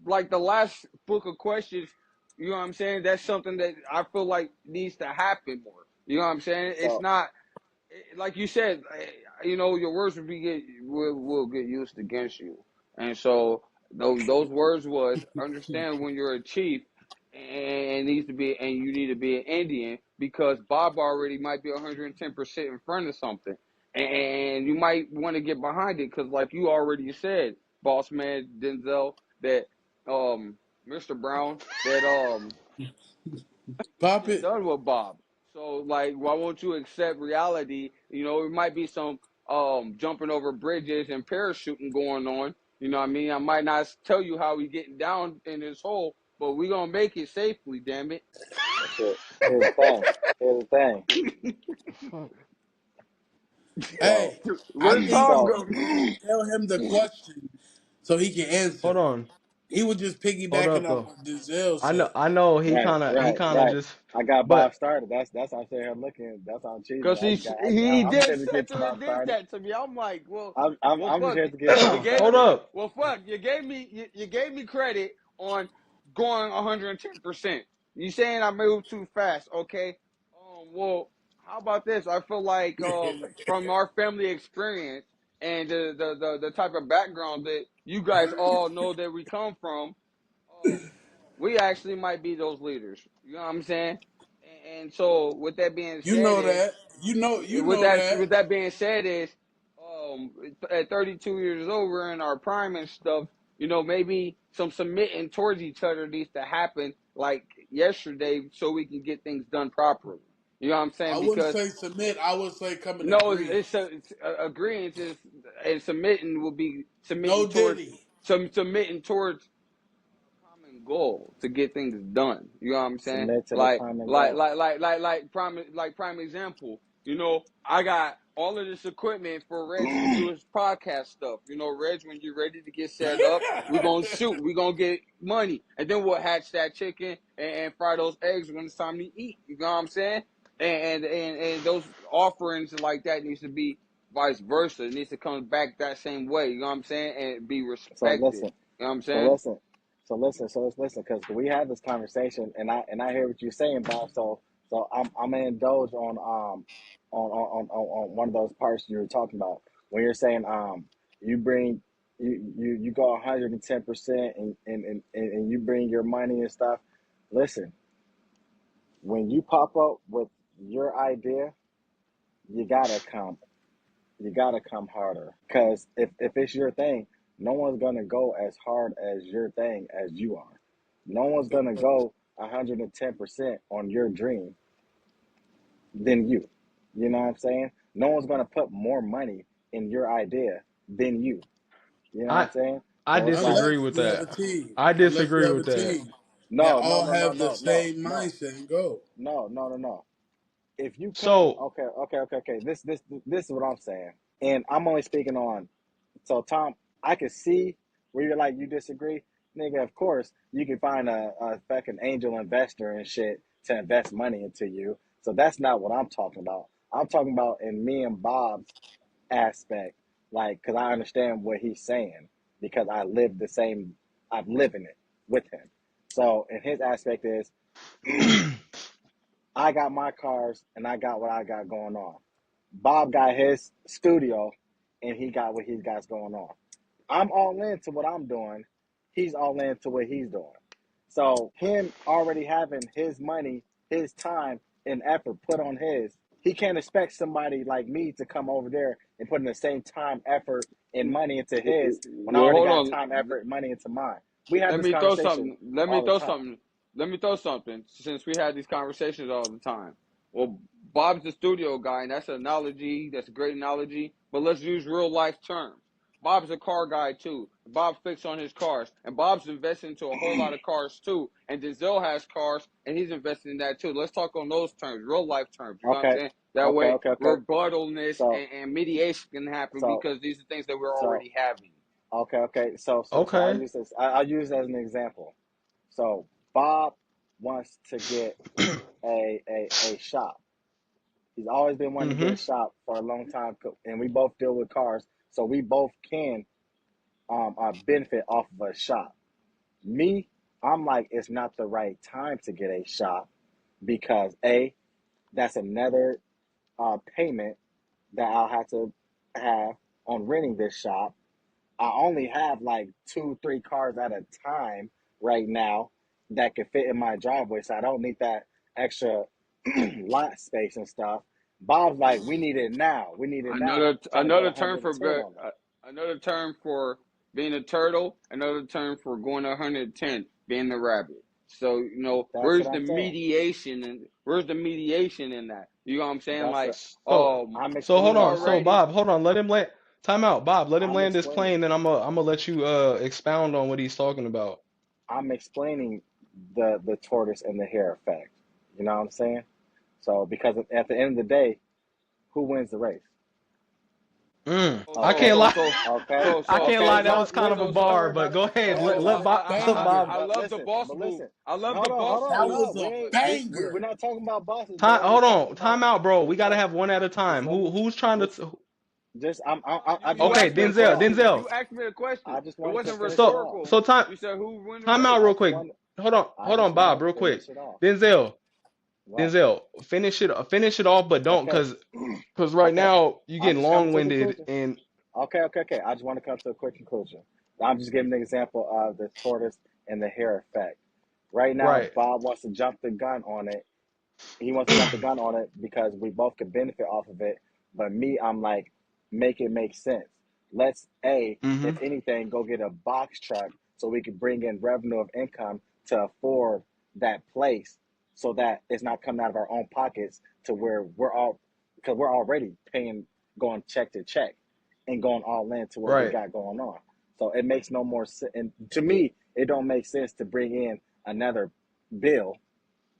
like the last book of questions, you know what I'm saying? That's something that I feel like needs to happen more. You know what I'm saying? It's so not like you said, your words will get used against you, and so those words was understand when you're a chief and needs to be and you need to be an Indian because Bob already might be 110% in front of something, and you might want to get behind it because like you already said, boss man Denzil, that Mr. Brown, that Pop get it. done with Bob. So like, why won't you accept reality? It might be some jumping over bridges and parachuting going on. You know what I mean? I might not tell you how we getting down in this hole, but we gonna make it safely. Damn it! shit. Here's the thing. Here's the thing. Fuck. So Hey, I Where's think Tom if so we go? could just tell him the question so he can answer Hold it. on. He was just Hold piggybacking up off though. what Denzel I know said. I know right, he right, kind of right. just I got Bob but started. That's how I'm saying I'm looking. That's how I'm cheesing. Cause I got. he I'm did trying to get center and Bob did started. that to me. I'm like, well, I'm well, I'm just fuck. here to get Bob You gave hold started. up. well, fuck. You gave me credit on going 110%. You saying I moved too fast? Okay. Well, how about this? I feel like from our family experience and the type of background that you guys all know that we come from, we actually might be those leaders. You know what I'm saying? And so with that being You said know is that. You know that. with that being said is at 32 years old we're in our prime and stuff. Maybe some submitting towards each other needs to happen like yesterday so we can get things done properly. You know what I'm I saying? wouldn't Because say submit. I would say come in no, agreement. it's agreeing is and submitting will be No Diddy. submitting towards common goal to get things done. You know what I'm saying? Submit to the Like, common like, goal. like, like, like, like prime example. I got all of this equipment for Reg to do his podcast stuff. Reg, when you're ready to get set up, we're gonna shoot. We're gonna get money, and then we'll hatch that chicken and fry those eggs when it's time to eat. You know what I'm saying? And those offerings like that needs to be vice versa. It needs to come back that same way. You know what I'm saying? And be So respected. listen. You know what I'm So saying? listen. So let's listen because we had this conversation and I hear what you're saying, Bob. So I'm gonna indulge on one of those parts you were talking about when you're saying you bring you go 110% and you bring your money and stuff. Listen, when you pop up with your idea, you gotta come you gotta come harder. Because if it's your thing, no one's gonna go as hard as your thing as you are. No one's gonna go 110% on your dream than you. You know what I'm saying? No one's gonna put more money in your idea than you. You know what I'm I saying? I So it's like, disagree Unless with you have that. a team. I Unless you disagree have a with that. team that no, no, all no, no, have the no, no, same no, mindset and goal. no. If you come, So okay. This is what I'm saying, and I'm only speaking on. So Tom, I can see where you're like you disagree, nigga. Of course, you can find a fucking angel investor and shit to invest money into you. So that's not what I'm talking about. I'm talking about in me and Bob's aspect, like, cause I understand what he's saying because I live the same. I'm living it with him. So, and his aspect is I got my cars and I got what I got going on. Bob got his studio and he got what he's got going on. I'm all into what I'm doing. He's all into what he's doing. So him already having his money, his time and effort put on his, he can't expect somebody like me to come over there and put in the same time, effort, and money into his when I Well, already hold got on. time, effort, and money into mine. We have Let this me throw conversation something. Let me all the throw time. something. Let me throw something. Since we have these conversations all the time. Well, Bob's the studio guy, and that's an analogy. That's a great analogy. But let's use real life terms. Bob's a car guy too. Bob fixed on his cars, and Bob's investing into a whole lot of cars too. And Denzil has cars, and he's investing in that too. Let's talk on those terms, real life terms. You know what I'm Okay, saying? That okay, way, okay, okay. rebuttalness So, and mediation can happen so, because these are things that we're so, already having. okay, okay. So I'll Okay. use this. I'll use it as an example. So Bob wants to get a shop. He's always been wanting to get Mm-hmm. a shop for a long time, and we both deal with cars, so we both can benefit off of a shop. Me, I'm like, it's not the right time to get a shop because that's another payment that I'll have to have on renting this shop. I only have like 2, 3 cars at a time right now that can fit in my driveway, so I don't need that extra lot space and stuff. Bob's like, we need it now. We need it now. Trying to get Another term for 110 good. on it. Another term for being a turtle. Another term for going 110, being the rabbit. So That's what where's the I'm saying. mediation and where's the mediation in that? You know what I'm saying? That's Like, what So I'm so hold he's explaining. on. So already. Bob, hold on. Let him land. Time out, Bob. Let him I'm land this explaining. plane, then I'm gonna let you expound on what he's talking about. I'm explaining the tortoise and the hare effect. You know what I'm saying? So because at the end of the day, who wins the race? So I so can't Okay, so lie. so okay, so I so can't okay. lie. so That No, was kind of a listen. so No, bar, no, but no. go ahead. That Listen, was Let a listen. Bob. banger. But I love the listen. boss But move. listen. I love the Hold boss on. That move. No, was a we're banger. not talking about bosses, Time. bro. We're Hold talking on. about Time out, bro. We just gotta let have one at a just time. let me Who's trying just to? just No, I just you want to Okay, asked me a finish it Denzel. off. question. Denzel. You asked me a question. I just It wanted to wasn't finish it So off. rhetorical. time. You said who win the Time race? out I real just quick. want I Hold on, just want Bob, to real quick. finish it off. Denzel. What? Denzel. Finish it off, but don't, Okay. cause right Okay. now you I'm getting just coming long to a winded conclusion. and Okay. I just want to come to a quick conclusion. I'm just giving an example of the tortoise and the hare effect. Right now, right. Bob wants to jump the gun on it. He wants to jump the gun on it because we both could benefit off of it. But me, I'm like, make it make sense. Let's Mm-hmm. if anything, go get a box truck so we can bring in revenue of income to afford that place, so that it's not coming out of our own pockets to where we're all because we're already paying going check to check and going all in to what we Right. got going on. So it makes no more sense. And to me, it don't make sense to bring in another bill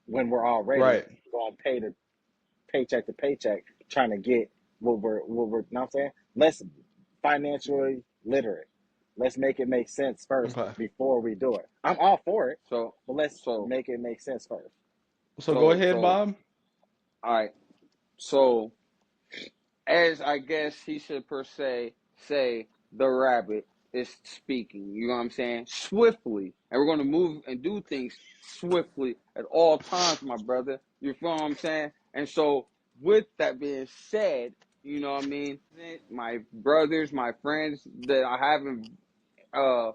when we're already Right. going pay to paycheck to paycheck trying to get what we're you know what I'm saying? Let's financially literate. Let's make it make sense first Okay. before we do it. I'm all for it, So but let's so make it make sense first. So go so ahead, so Bob. all right. So as I guess he should per se say, the rabbit is speaking. You know what I'm saying? Swiftly, and we're going to move and do things swiftly at all times, my brother. You feel what I'm saying? And so, with that being said, you know what I mean. My brothers, my friends that I haven't uh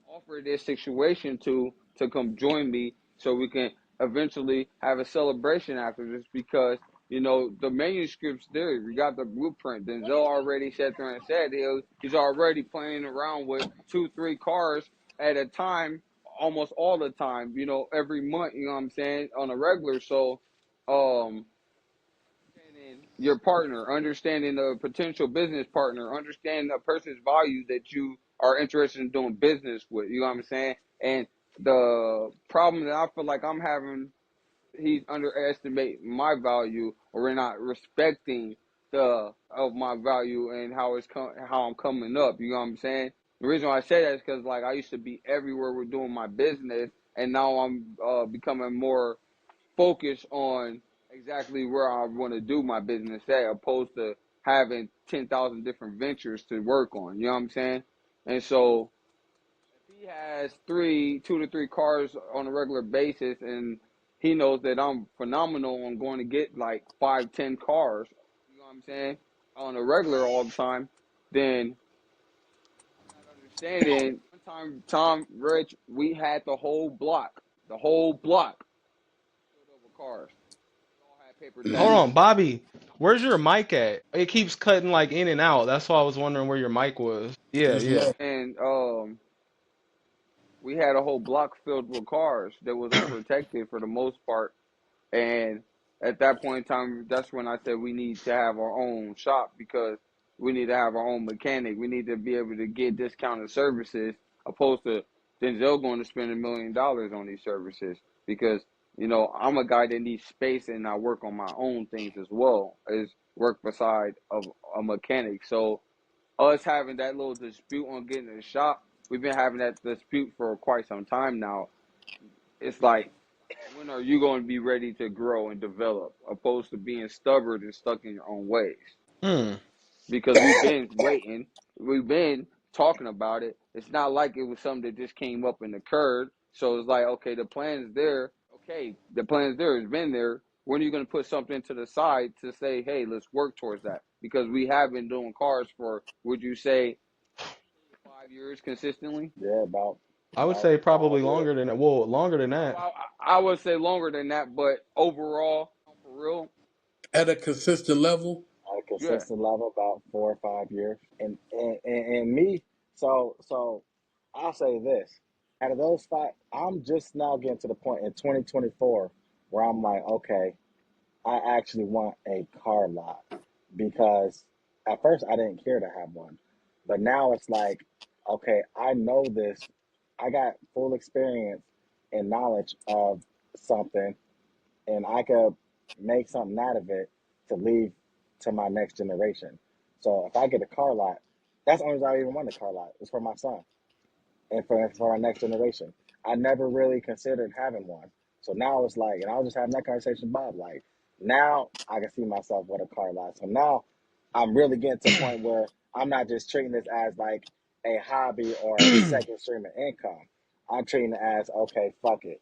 offer this situation to come join me so we can eventually have a celebration after this because the manuscript's there. We got the blueprint. Denzel already sat there and said he's already playing around with 2, 3 cars at a time, almost all the time. Every month. You know what I'm saying, on a regular. So, um, understanding your partner, understanding a potential business partner, understanding a person's value that you are interested in doing business with. You know what I'm saying? And the problem that I feel like I'm having, he's underestimating my value, or we're not respecting the of my value and how I'm coming up. You know what I'm saying? The reason why I say that is because like I used to be everywhere with doing my business, and now I'm becoming more focus on exactly where I want to do my business at, opposed to having 10,000 different ventures to work on. You know what I'm saying? And so if he has 2 to 3 cars on a regular basis, and he knows that I'm phenomenal on going to get like 5, 10 cars, you know what I'm saying, on a regular all the time, then not understanding. One time, Tom, Rich, we had the whole block filled up with cars. All had paper Hold Mhm. on, taxes. Bobby. Where's your mic at? It keeps cutting like in and out. That's why I was wondering where your mic was. Yeah, It's yeah. low. And we had a whole block filled with cars that was unprotected for the most part. And at that point in time, that's when I said we need to have our own shop because we need to have our own mechanic. We need to be able to get discounted services, opposed to Denzel going to spend $1 million on these services. Because I'm a guy that needs space, and I work on my own things as well as work beside of a mechanic. So us having that little dispute on getting a shop, we've been having that dispute for quite some time now. It's like, when are you going to be ready to grow and develop, opposed to being stubborn and stuck in your own ways? Hmm. Because we've been waiting, we've been talking about it. It's not like it was something that just came up and occurred. So it's like, okay, the plan's there. Okay, the plan's there. It's been there. When are you going to put something to the side to say, hey, let's work towards that? Because we have been doing cars for, would you say, 5 years consistently? Yeah, about I would about say probably 5 years longer than that. Well, longer than that. I would say longer than that, but overall, for real, At a consistent level. at a yeah. consistent level, about 4 or 5 years. And me, so I'll say this: out of those five, I'm just now getting to the point in 2024 where I'm like, okay, I actually want a car lot, because at first I didn't care to have one, but now it's like, okay, I know this. I got full experience and knowledge of something, and I could make something out of it to leave to my next generation. So if I get a car lot, that's the only reason I even want a car lot. It's for my son and for our next generation. I never really considered having one. So now it's like, and I was just having that conversation with Bob, like, now I can see myself with a car lot. So now I'm really getting to a point where I'm not just treating this as like a hobby or a second stream of income. I'm treating it as, okay, fuck it.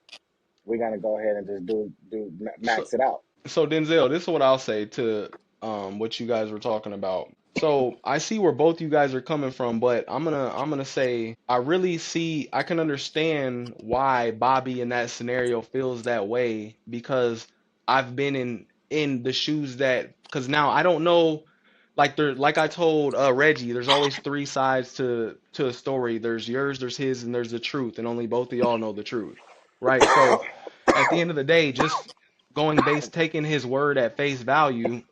We're gonna go ahead and just So, max it out. so Denzel, this is what I'll say to what you guys were talking about. So I see where both you guys are coming from, but I'm gonna say I really see I can understand why Bobby in that scenario feels that way, because I've been in the shoes that, because now I don't know, like I told Reggie, there's always three sides to a story. There's yours, there's his, and there's the truth, and only both of y'all know the truth, right? So at the end of the day, just going based taking his word at face value,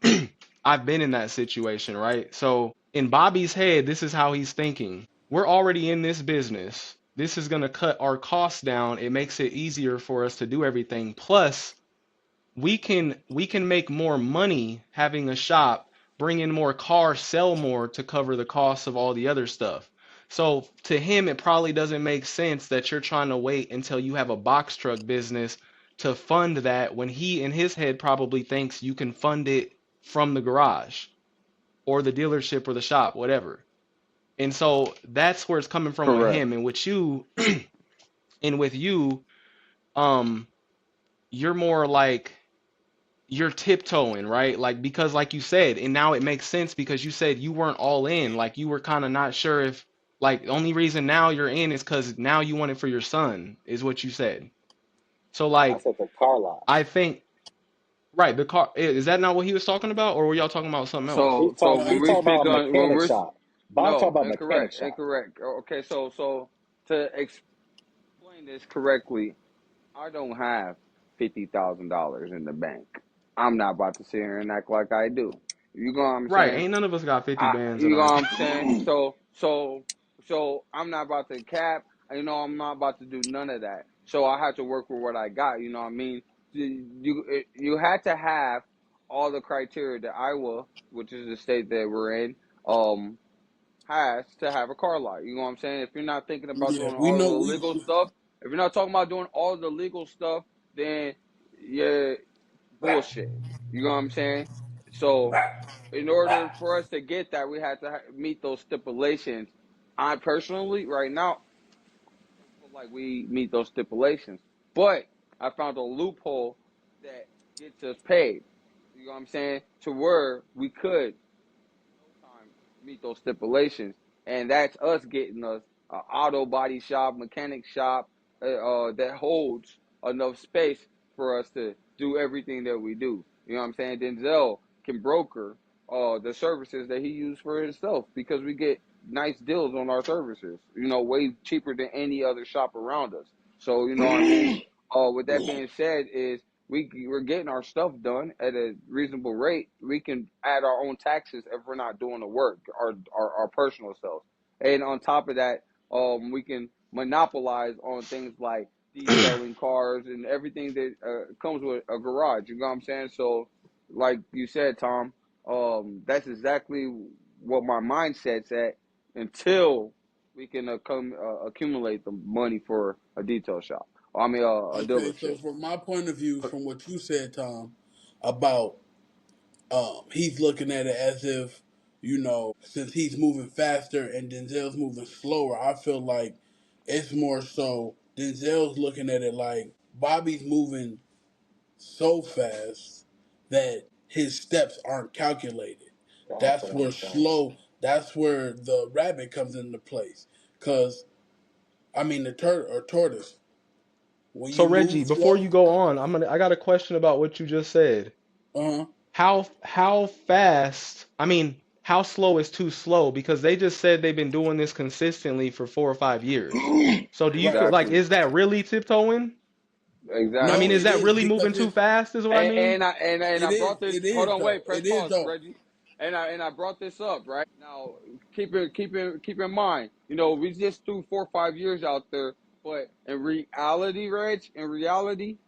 I've been in that situation, right? So in Bobby's head, this is how he's thinking. We're already in this business. This is going to cut our costs down. It makes it easier for us to do everything. Plus, we can make more money having a shop, bring in more cars, sell more to cover the costs of all the other stuff. So to him, it probably doesn't make sense that you're trying to wait until you have a box truck business to fund that, when he in his head probably thinks you can fund it from the garage or the dealership or the shop, whatever. And so that's where it's coming from with Correct. him. And with you, um, you're more like you're tiptoeing, right? Like, because like you said, and now it makes sense because you said you weren't all in, like you were kind of not sure if, like, the only reason now you're in is because now you want it for your son, is what you said. So I like, said the car lot. I think, right, the car, is that not what he was talking about, or were y'all talking about something else? So when He we talking speak about a on when mechanic we're shop. Bob talking no, about mechanic incorrect, shop. incorrect. Okay, so to explain this correctly, I don't have $50,000 in the bank. I'm not about to sit here and act like I do. You know what I'm Right, saying? ain't none of us got 50 bands in You know our what I'm saying? So I'm not about to cap. I'm not about to do none of that. So I had to work with what I got. You know what I mean? You had to have all the criteria that Iowa, which is the state that we're in, um, has to have a car lot. You know what I'm saying? If you're not thinking about Yeah, doing we all know the we. legal stuff, if you're not talking about doing all the legal stuff, then yeah, bullshit. You know what I'm saying? So in order for us to get that, we had to meet those stipulations. I personally, right now, don't feel like we meet those stipulations, but I found a loophole that gets us paid. You know what I'm saying? To where we could no time meet those stipulations, and that's us getting us an auto body shop, mechanic shop that holds enough space for us to do everything that we do. You know what I'm saying? Denzel can broker the services that he uses for himself, because we get nice deals on our services. Way cheaper than any other shop around us. So you know what I mean. With that being said, is we're getting our stuff done at a reasonable rate. We can add our own taxes if we're not doing the work, our personal selves. And on top of that, we can monopolize on things like detailing cars and everything that comes with a garage. You know what I'm saying? So, like you said, Tom, that's exactly what my mindset's at until we can accumulate the money for a detail shop. I mean, a Okay, so dealership. from my point of view, from what you said, Tom, about he's looking at it as if, since he's moving faster and Denzel's moving slower, I feel like it's more so Denzel's looking at it like Bobby's moving so fast that his steps aren't calculated. That's That's what where I'm saying. slow. That's where the rabbit comes into place. Cause I mean the tortoise. When So you move Reggie, before you slow, go on, I got a question about what you just said. uh huh. How fast, I mean, how slow is too slow? Because they just said they've been doing this consistently for 4 or 5 years. So do you Right. feel like, Exactly. is that really tiptoeing? I No, mean, Exactly. is it that is really moving because too fast, is what I mean? And it I is. brought this. It Hold is on, though. wait. Press It is pause, though. Reggie. And I brought this up right now. Keep in mind. You know, we just threw 4 or 5 years out there, but in reality, Reg, in reality,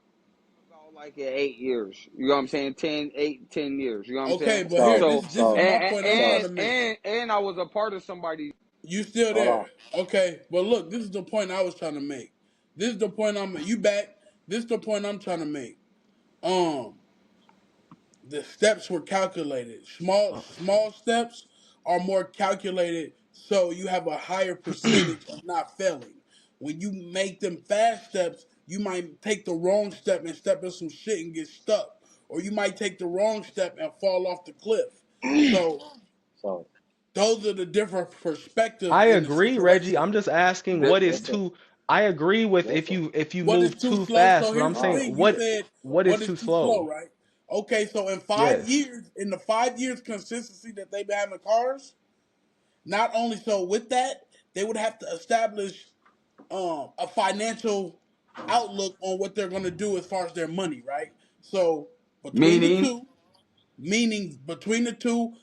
about like 8 years. You know what I'm saying? 10 years. You know what I'm Okay, saying? but here, So So this is so my point I'm trying to make. and I was a part of somebody. You still hold there? on. Okay, but look, this is the point I was trying to make. This is the point you back. This is the point I'm trying to make. Um, the steps were calculated. Small steps are more calculated, so you have a higher percentage of not failing. When you make them fast steps, you might take the wrong step and step in some shit and get stuck, or you might take the wrong step and fall off the cliff. So So those are the different perspectives I in the agree, Reggie. situation. I'm just asking That, what is listen, too, I agree with listen. if you What is move too too slow? So fast, but I'm here's the saying No, thing. You said what what is is too too slow, slow? right? Okay, so in five Yes. years, in the 5 years consistency that they've been having cars, not only so with that, they would have to establish a financial outlook on what they're going to do as far as their money, right? So between the meaning two, meaning between the two,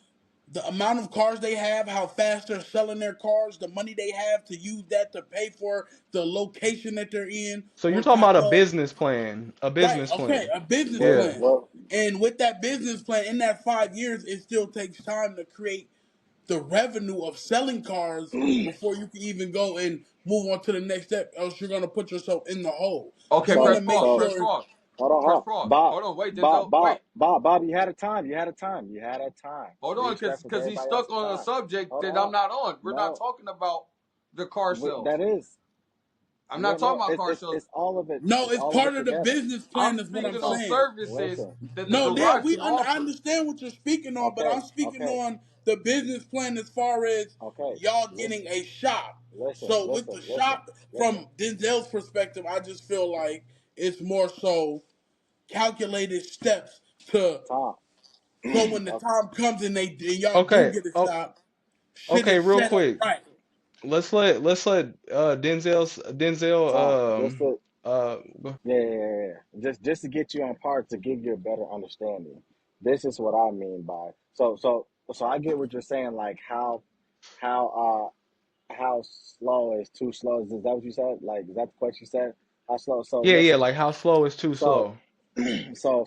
the amount of cars they have, how fast they're selling their cars, the money they have to use that to pay for the location that they're in So you're on talking top about a of. business plan, a Right. business Okay. plan. A business what Yeah. plan. what And with that business plan, in that 5 years, it still takes time to create the revenue of selling cars before you can even go and move on to the next step. Else you're gonna put yourself in the hole. okay, You want so to make so sure. hold on, hold press on. pause. Bob, Hold on, wait, Bob, Denzel, Bob, wait. Bob, Bob, you had a time. You had a time. You had a time. Hold Be on, respectful to because he's everybody stuck else's on a time. subject Hold that I'm on. not on. We're not No, talking about the car sales. that is. I'm Well, not talking no, about car sales. it's all of it. No, It's it's all of part it of the together. business I'm plan. Is what I'm speaking on So saying. services listen, that the No, yeah, listen. garage we can I offer. understand what you're speaking on, but I'm Okay, speaking okay, on the business plan as far as okay. y'all Listen, getting a shop. listen, So with listen, the listen, shop, listen. from Denzel's perspective, I just feel like it's more so calculated steps to Tom. so when the Okay, time comes and y'all do Okay. get a Oh, shop, shit okay, is real set up quick. right. Let's let Denzel Tom. Just to go- Just to get you on par to give you a better understanding. This is what I mean by so I get what you're saying. Like how how slow is too slow? Is that what you said? Like is that the question you said? How slow? So yeah, yeah, listen. like how slow is too So slow? so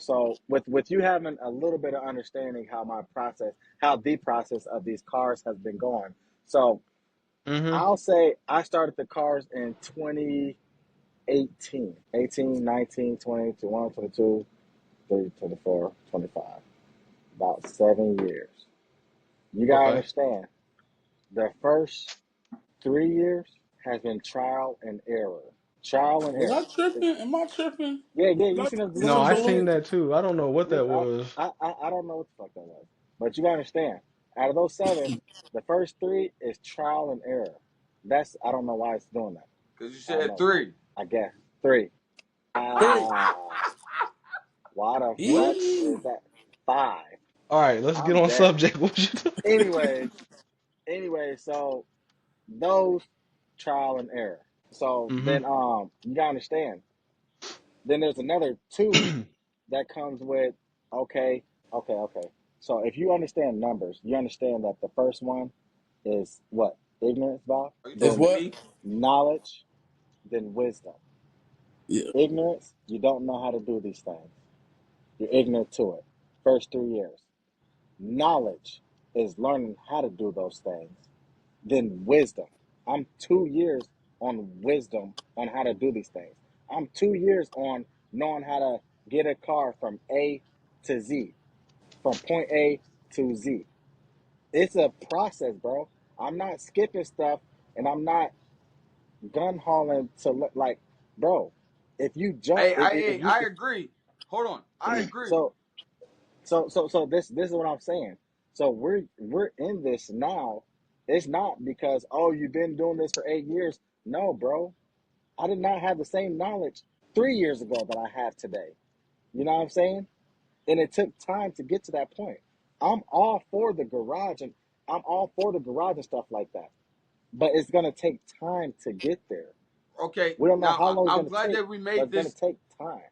with you having a little bit of understanding how the process of these cars has been going. So Mm-hmm. I'll say I started the cars in 2018, 18, 19, 20, 21, 22, 23, 24, 25. About 7 years. You gotta Okay. understand, the first 3 years has been trial and error. Trial and Was I error. tripping? Am I tripping? Yeah, yeah. Was You I seen tripping you No, on seen I the seen Zoom? videos? that too. I don't know what Yeah, that was. I don't know what the fuck that was, but you gotta understand. Out of those seven, the first three is trial and error. That's I don't know why it's doing that. Because you I don't said know. three. I guess three. Three. Why the fuck Eee. is that five? All right, let's get I'm on dead. subject. What you talking? Anyways, so those trial and error. So Mm-hmm. then you gotta understand. Then there's another two that comes with okay. So if you understand numbers, you understand that the first one is what? Ignorance, Bob? Are you Is Then talking to what? me? knowledge, then wisdom. Yeah. Ignorance, you don't know how to do these things. You're ignorant to it. First 3 years. Knowledge is learning how to do those things. Then wisdom. I'm 2 years on wisdom on how to do these things. I'm 2 years on knowing how to get a car from A to Z, from point A to Z. It's a process, bro. I'm not skipping stuff and I'm not gun hauling to look like, bro. If you jump, if you I agree. Hold on, I agree. so so this is what I'm saying. So we're in this now. It's not because oh you've been doing this for 8 years. No, bro. I did not have the same knowledge 3 years ago that I have today. You know what I'm saying? And it took time to get to that point. I'm all for the garage and I'm all for the garage and stuff like that. But it's gonna take time to get there. Okay, We don't know now how long it's I'm gonna glad take, that we but made it's gonna this. take time.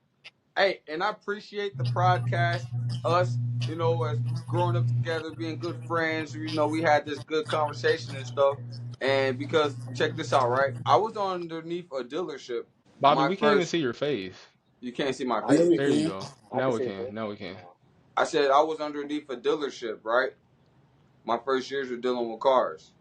Hey, and I appreciate the podcast. Us, as growing up together, being good friends. We had this good conversation and stuff. And because check this out, right? I was underneath a dealership. Bobby, My we can't even first, see your face. you can't see my I can Yeah, see we face. There you can. go. I can Now we see can. Now we can. I said I was underneath a dealership, right? My first years were dealing with cars.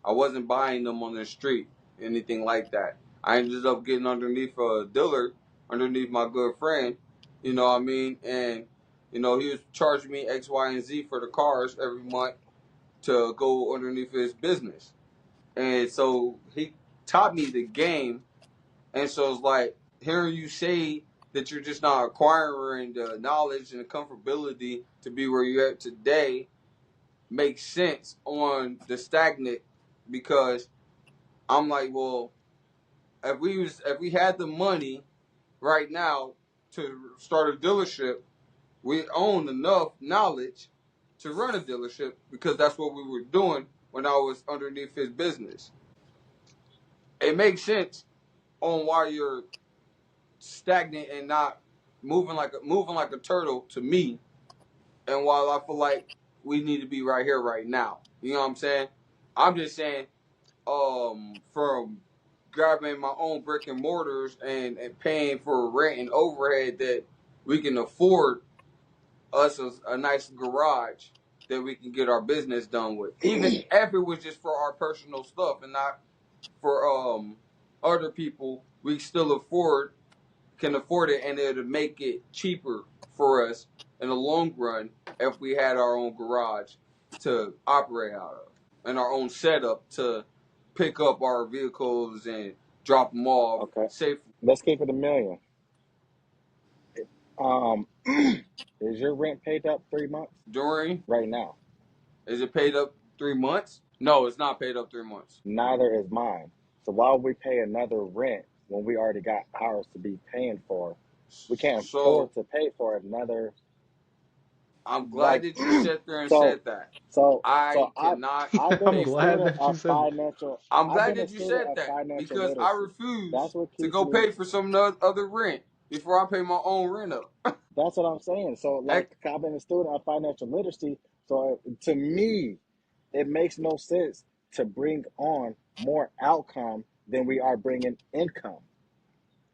I wasn't buying them on the street, anything like that. I ended up getting underneath a dealer, underneath my good friend, you know what I mean? And, he was charging me X, Y, and Z for the cars every month to go underneath his business. And so he taught me the game. And so it's like hearing you say that you're just not acquiring the knowledge and the comfortability to be where you're at today makes sense on the stagnant because I'm like, well, if we had the money right now to start a dealership, we own enough knowledge to run a dealership because that's what we were doing when I was underneath his business. It makes sense on why you're stagnant and not moving like a turtle to me, and while I feel like we need to be right here right now. You know what I'm saying? I'm just saying from grabbing my own brick and mortars and paying for rent and overhead that we can afford us a nice garage that we can get our business done with. Even if it was just for our personal stuff and not for other people, we still can afford it and it'll make it cheaper for us in the long run if we had our own garage to operate out of and our own setup to pick up our vehicles and drop them off Okay. safely. Let's keep it a million. Um, is your rent paid up 3 months During, right now? is it paid up 3 months? No, it's not paid up 3 months. Neither is mine. So why would we pay another rent when we already got ours to be paying for? We can't So afford to pay for another. I'm glad Like that you sat there and so said that. so I cannot I've been I'm a pay for glad student that you of said. financial. I'm I've glad been a that you student said of that financial because I literacy. That's refuse what to keeps go me. pay for some other rent before I pay my own rent up. That's what I'm saying. So like Heck, I've been a student of financial literacy. So to me, it makes no sense to bring on more outcome than we are bringing income.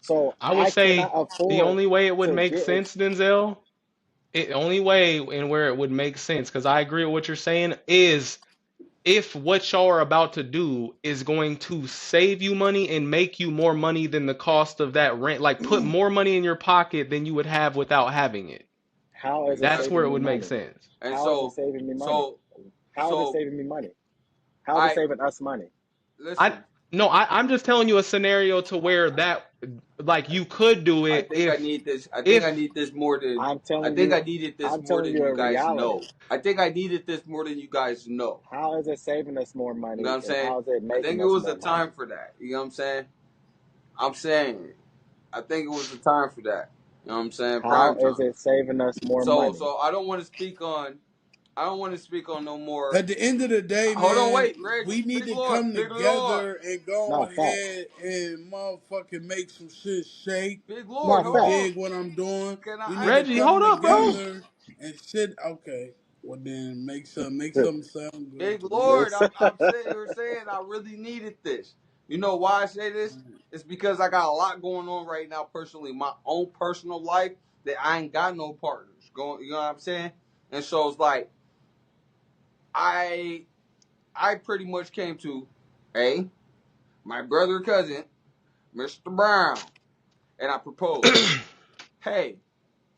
So I would I cannot say the afford only way it would to make get sense, Denzel, only way and where it would make sense, because I agree with what you're saying, is if what y'all are about to do is going to save you money and make you more money than the cost of that rent, like put more money in your pocket than you would have without having it. how is it That's where saving it me would make money? sense. and How is it so, saving me money? so, How is it so, saving me money? How is it I saving us money? I listen. no, I'm just telling you a scenario to where that, like, you could do I it think I need this. I think I if need this more than. I'm I telling think you, I needed this I'm more telling than you you a guys reality. know. I think I needed this more than you guys know. How is it saving us more You know what money I'm and saying? how is it I think making it us was a more money? time for that. You know what I'm saying? I'm saying. I think it was a time for that. You know what I'm saying? How Prime is time. it saving us more So money? so I don't want to speak on I don't want to speak on no more. At the end of the day, Hold on, man, wait, Reggie, we need big to Lord, come big Lord, together and go No facts. ahead and motherfucking make some shit shake. big Lord. No You Hold facts. on. dig what I'm doing? Can We I need to ask Reggie, you, hold come up, bro. together and sit. Okay, well then make something sound good, big please. Lord? I'm sitting here saying I really needed this. You know why I say this? It's because I got a lot going on right now personally, my own personal life that I ain't got no partners going. You know what I'm saying? And so it's like I I pretty much came to my brother cousin, Mr. Brown, and I proposed. Hey,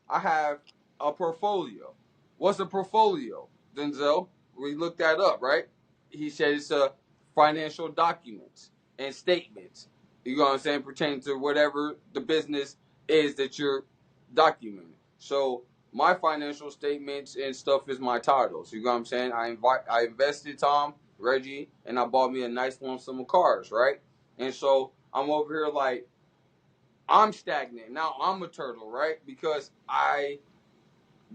I have a portfolio. What's a portfolio, Denzil? We looked that up, right? He said it's a financial documents and statements. You know what I'm saying, pertaining to whatever the business is that you're documenting. So my financial statements and stuff is my titles. You know what I'm saying? I invested Tom, Reggie, and I bought me a nice lump sum of cars, right? And so I'm over here like I'm stagnant. Now I'm a turtle, right? Because I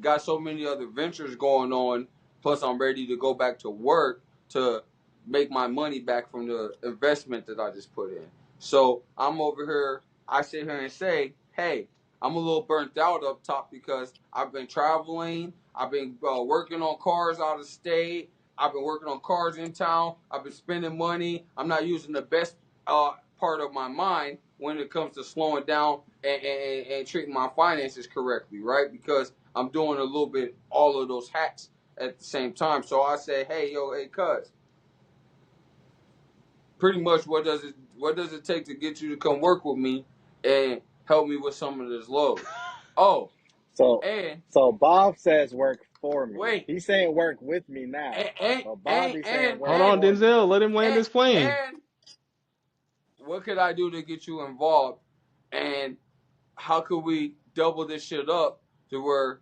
got so many other ventures going on. Plus, I'm ready to go back to work to make my money back from the investment that I just put in. So I'm over here. I sit here and say, hey, I'm a little burnt out up top because I've been traveling. I've been working on cars out of state. I've been working on cars in town. I've been spending money. I'm not using the best part of my mind when it comes to slowing down and treating my finances correctly, right? Because I'm doing a little bit all of those hacks at the same time. So I say, hey, cuz, pretty much what does it take to get you to come work with me and help me with some of this load? Oh, So, and so Bob says work for me. wait, He's saying work with me now, and and but and Bobby's saying and work Hold on, and for me. Denzel. Let him land and, his plane. and what could I do to get you involved? And how could we double this shit up to where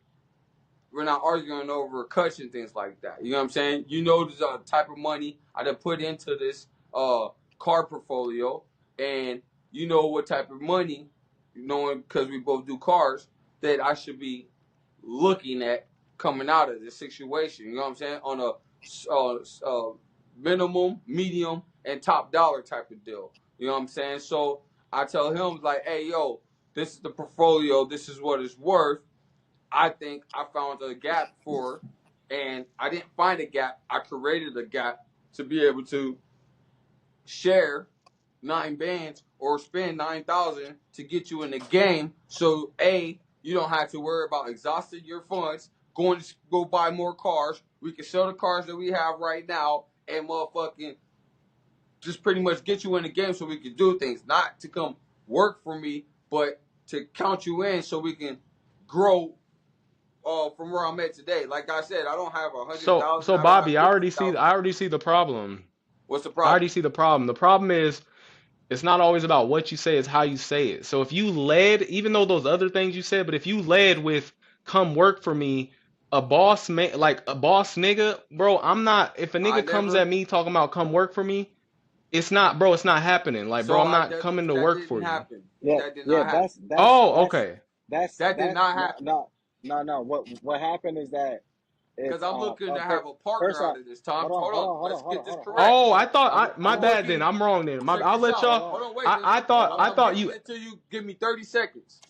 we're not arguing over cuts and things like that. You know what I'm saying? You know the type of money I done put into this car portfolio, and you know what type of money, knowing because we both do cars, that I should be looking at coming out of this situation. You know what I'm saying? On a minimum, medium, and top dollar type of deal. You know what I'm saying? So I tell him like, hey, yo, this is the portfolio. This is what it's worth. I think I found a gap for, and I didn't find a gap. I created a gap to be able to share 9 bands or spend 9,000 to get you in the game. So you don't have to worry about exhausting your funds, going to go buy more cars. We can sell the cars that we have right now and motherfucking just pretty much get you in the game so we can do things. Not to come work for me, but to count you in so we can grow from where I'm at today. Like I said, I don't have a hundred So, thousand. so I don't have Bobby, I already see. 50,000. I already see the problem. What's the I already problem? see the problem. The problem is it's not always about what you say, it's how you say it. So if you led, even though those other things you said, but if you led with "come work for me," a boss man, like a boss nigga, bro, I'm not. If a I nigga comes never. at me talking about "come work for me," it's not, bro. It's not happening. Like, bro, So I'm I not coming to that work didn't for you. happen. Yeah, That did yeah. not happen. Oh, okay. That did That's not no, happen. no, no, no. What happened is that Because it's I'm looking to have a first partner out off, of this, Tom. hold on, Hold hold on. on, hold Let's on, hold get on, this hold on, hold on, correct. Oh, hold I on. thought I'm my I'm I'm bad then. looking. I'm wrong then. Check I'll this let out. hold y'all. Hold on, on. Wait, I Denzel. thought I I'm thought getting you. it to you. Give me 30 seconds.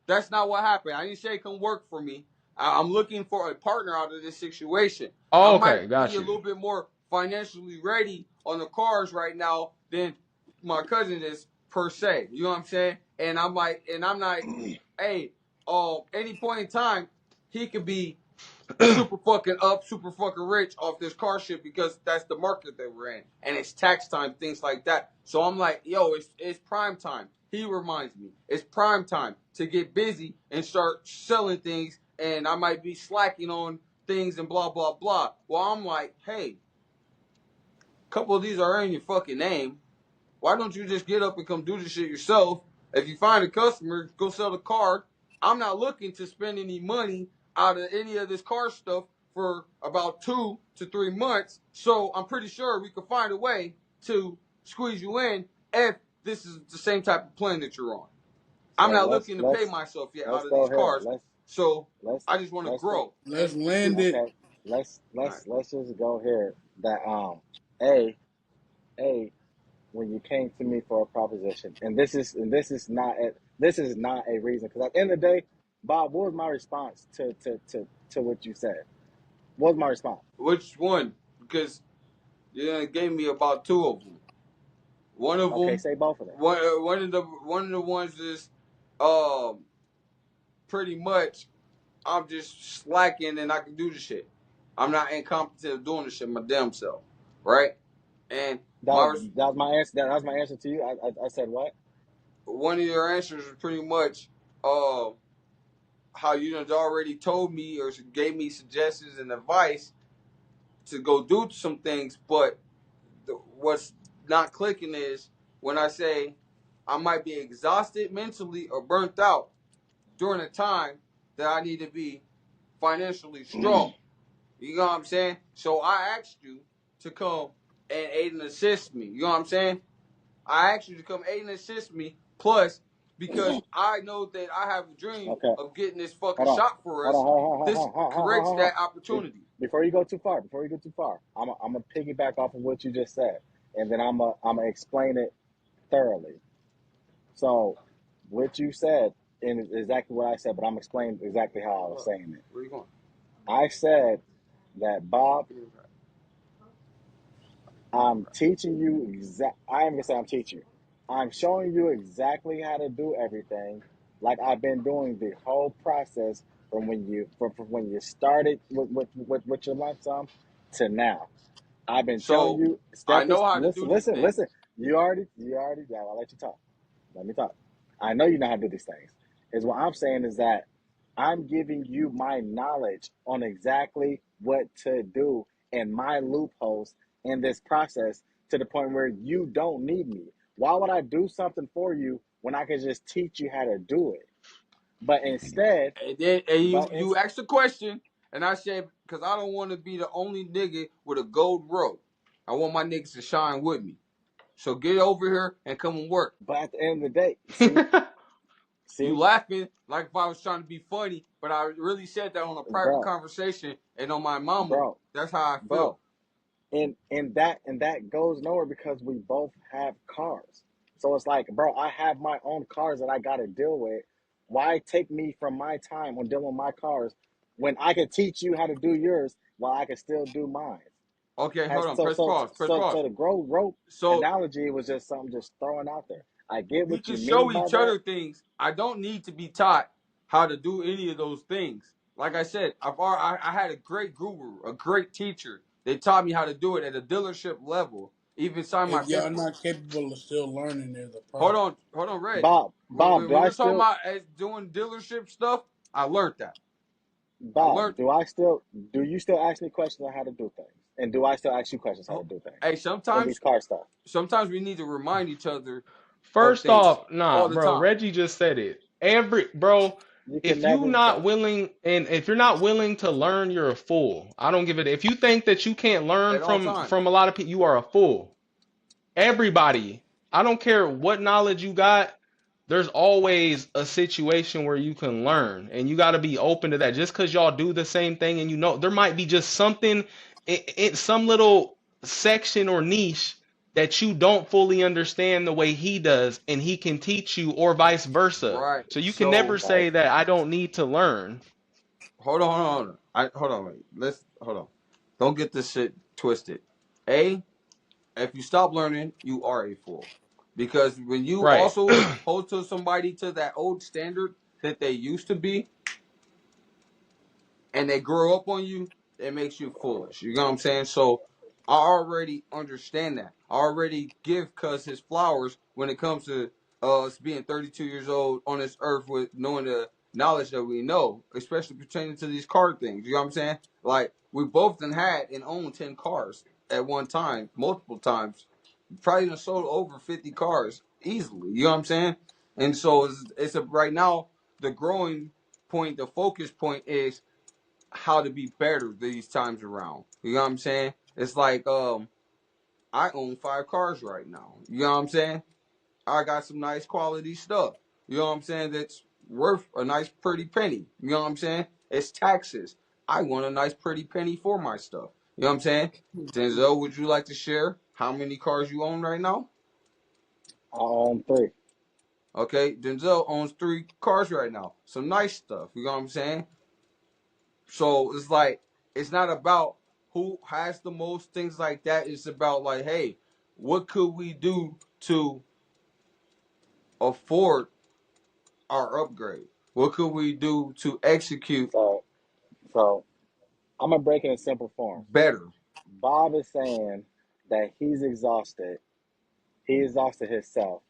That's not what happened. I didn't say come work for me. I'm looking for a partner out of this situation. I Oh, okay, might be got a you. little bit more financially ready on the cars right now than my cousin is per se. You know what I'm saying? And I'm not, hey, any point in time, he could be super fucking up, super fucking rich off this car shit because that's the market that we're in. And it's tax time, things like that. So I'm like, yo, it's prime time. He reminds me, it's prime time to get busy and start selling things. And I might be slacking on things and blah, blah, blah. Well, I'm like, hey, a couple of these are in your fucking name. Why don't you just get up and come do this shit yourself? If you find a customer, go sell the car. I'm not looking to spend any money out of any of this car stuff for about 2 to 3 months. So I'm pretty sure we could find a way to squeeze you in if this is the same type of plan that you're on. I'm so not looking to pay let's myself yet let's out of go these ahead. cars. So Let's I just want to let's go. grow Let's and do land things. it. Okay, let's All right. let's just go here. That a a when you came to me for a proposition, and this is not a reason, because at the end of the day, Bob, what was my response to what you said? What was my response? Which one? Because you gave me about two of them. One of Okay, them, say both of them. one of the ones is, um, pretty much I'm just slacking and I can do the shit. I'm not incompetent of doing the shit my damn self, right? And my That was my answer. That was my answer to you. I said what? one of your answers was pretty much, uh, how you done already told me or gave me suggestions and advice to go do some things, but what's not clicking is when I say I might be exhausted mentally or burnt out during a time that I need to be financially strong. You know what I'm saying? So I asked you to come and aid and assist me. You know what I'm saying? I asked you to come aid and assist me. Plus, because I know that I have a dream Okay, of getting this fucking hold on, shot for hold on, us, hold on, hold on, this hold on, hold on, creates hold on. that opportunity. Before you go too far, I'm gonna piggyback off of what you just said, and then I'm gonna explain it thoroughly. So, what you said is exactly what I said, but I'm explaining exactly how I was saying it. Where you going? I said that, Bob, I'm teaching you I am gonna say I'm teaching you. I'm showing you exactly how to do everything, like I've been doing the whole process from when you started with your lump sum to now. I've been telling So you I step is know how to listen, do these listen, things. listen. You already. Yeah, I'll let you talk. Let me talk. I know you know how to do these things. Is what I'm saying is that I'm giving you my knowledge on exactly what to do and my loopholes in this process to the point where you don't need me. Why would I do something for you when I can just teach you how to do it? But instead, And then but you asked a question, and I said because I don't want to be the only nigga with a gold rope. I want my niggas to shine with me. So get over here and come and work. but at the end of the day, see, You see, laughing like if I was trying to be funny, but I really said that on a private bro, conversation and on my mama. bro, That's how I bro. feel. And that goes nowhere because we both have cars. So it's like, bro, I have my own cars that I got to deal with. Why take me from my time on dealing with my cars when I could teach you how to do yours while I can still do mine? Okay, hold As on. so Press so pause. Press so pause. so the grow rope So analogy was just something just throwing out there. I get we what can you show mean by each that, other things. I don't need to be taught how to do any of those things. Like I said, I had a great guru, a great teacher. They taught me how to do it at a dealership level. Even signed my If y'all paperwork. not capable of still learning, there's a problem. Hold on, Reg. Bob. Bob, When do we I were talking still about doing dealership stuff, I learned that. I Bob, learned it. do you still ask me questions on how to do things? And do I still ask you questions how to do things Hey, in these car stuff? sometimes we need to remind each other of First things off, nah, all the bro, time, Reggie just said it. Bro, You can if you never, not willing and if you're not willing to learn, you're a fool. I don't give it. If you think that you can't learn at all from times. a lot of people, you are a fool. Everybody, I don't care what knowledge you got, there's always a situation where you can learn, and you got to be open to that. Just because y'all do the same thing, and there might be just something in some little section or niche that you don't fully understand the way he does, and he can teach you, or vice versa. Right. So you can never So right? say that I don't need to learn. hold on. Hold on. Wait. Let's hold on. Don't get this shit twisted. A, if you stop learning, you are a fool. Because when you Right. also hold to somebody to that old standard that they used to be, and they grow up on you, it makes you foolish. You know what I'm saying? So I already understand that. I already give Cuz his flowers when it comes to us being 32 years old on this earth with knowing the knowledge that we know, especially pertaining to these car things. You know what I'm saying? Like we both done had and owned 10 cars at one time, multiple times. Probably done sold over 50 cars easily. You know what I'm saying? And so right now the growing point, the focus point is how to be better these times around. You know what I'm saying? It's like I own 5 cars right now. You know what I'm saying? I got some nice quality stuff. You know what I'm saying? That's worth a nice pretty penny. You know what I'm saying? It's taxes. I want a nice pretty penny for my stuff. You know what I'm saying? Denzel, would you like to share how many cars you own right now? I own three. Okay, Denzel owns 3 cars right now. Some nice stuff. You know what I'm saying? So it's like it's not about who has the most things like that. It's about like, hey, what could we do to afford our upgrade? What could we do to execute So, so I'm gonna break it in simple form. better? Bob is saying that he's exhausted. He exhausted himself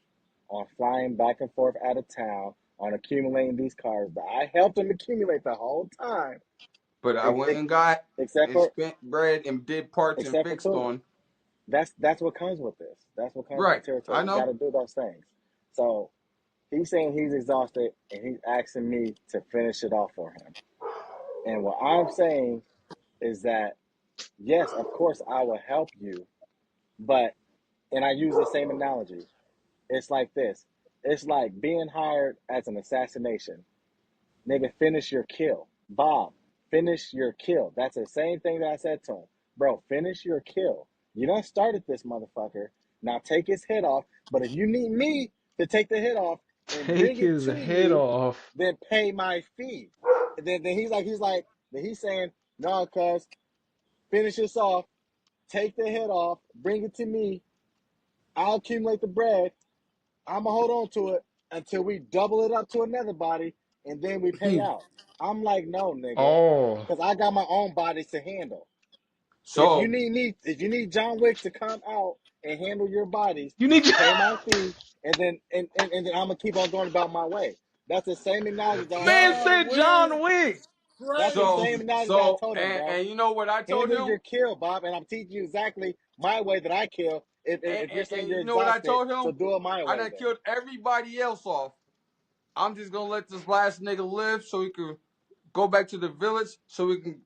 on flying back and forth out of town, on accumulating these cars that I helped him accumulate the whole time, But I ex- went ex- and got except and for spent bread and did parts and except for fixed tooling. on. That's what comes with this. That's what comes with the Right. I territory. You got know. to do those things. So he's saying he's exhausted, and he's asking me to finish it off for him. And what I'm saying is that yes, of course, I will help you, but and I use the same analogy. It's like this. It's like being hired as an assassination. Nigga, finish your kill. Bob, finish your kill. That's the same thing that I said to him. Bro, finish your kill. You done started this motherfucker. Now take his head off. But if you need me to take the head off and Take bring it his to head you, off. then pay my fee. And then he's saying, no, cuz, finish this off, take the head off, bring it to me. I'll accumulate the bread. I'm gonna hold on to it until we double it up to another body, and then we pay out. I'm like, no, nigga, Oh, because I got my own bodies to handle. So If you need John Wick to come out and handle your bodies, you need. pay my fee, and then I'm gonna keep on going about my way. That's the same analogy that I Man told him. John said Wick John is Wick. That's the so same crazy. analogy that I so told him, bro. and you know what I told Handle your him? kill, Bob, and I'm teaching you exactly my way that I kill. If you're saying And you're you know what I exhausted, told so him? do it my I way done then. killed everybody else off. I'm just gonna let this last nigga live so he can go back to the village so we can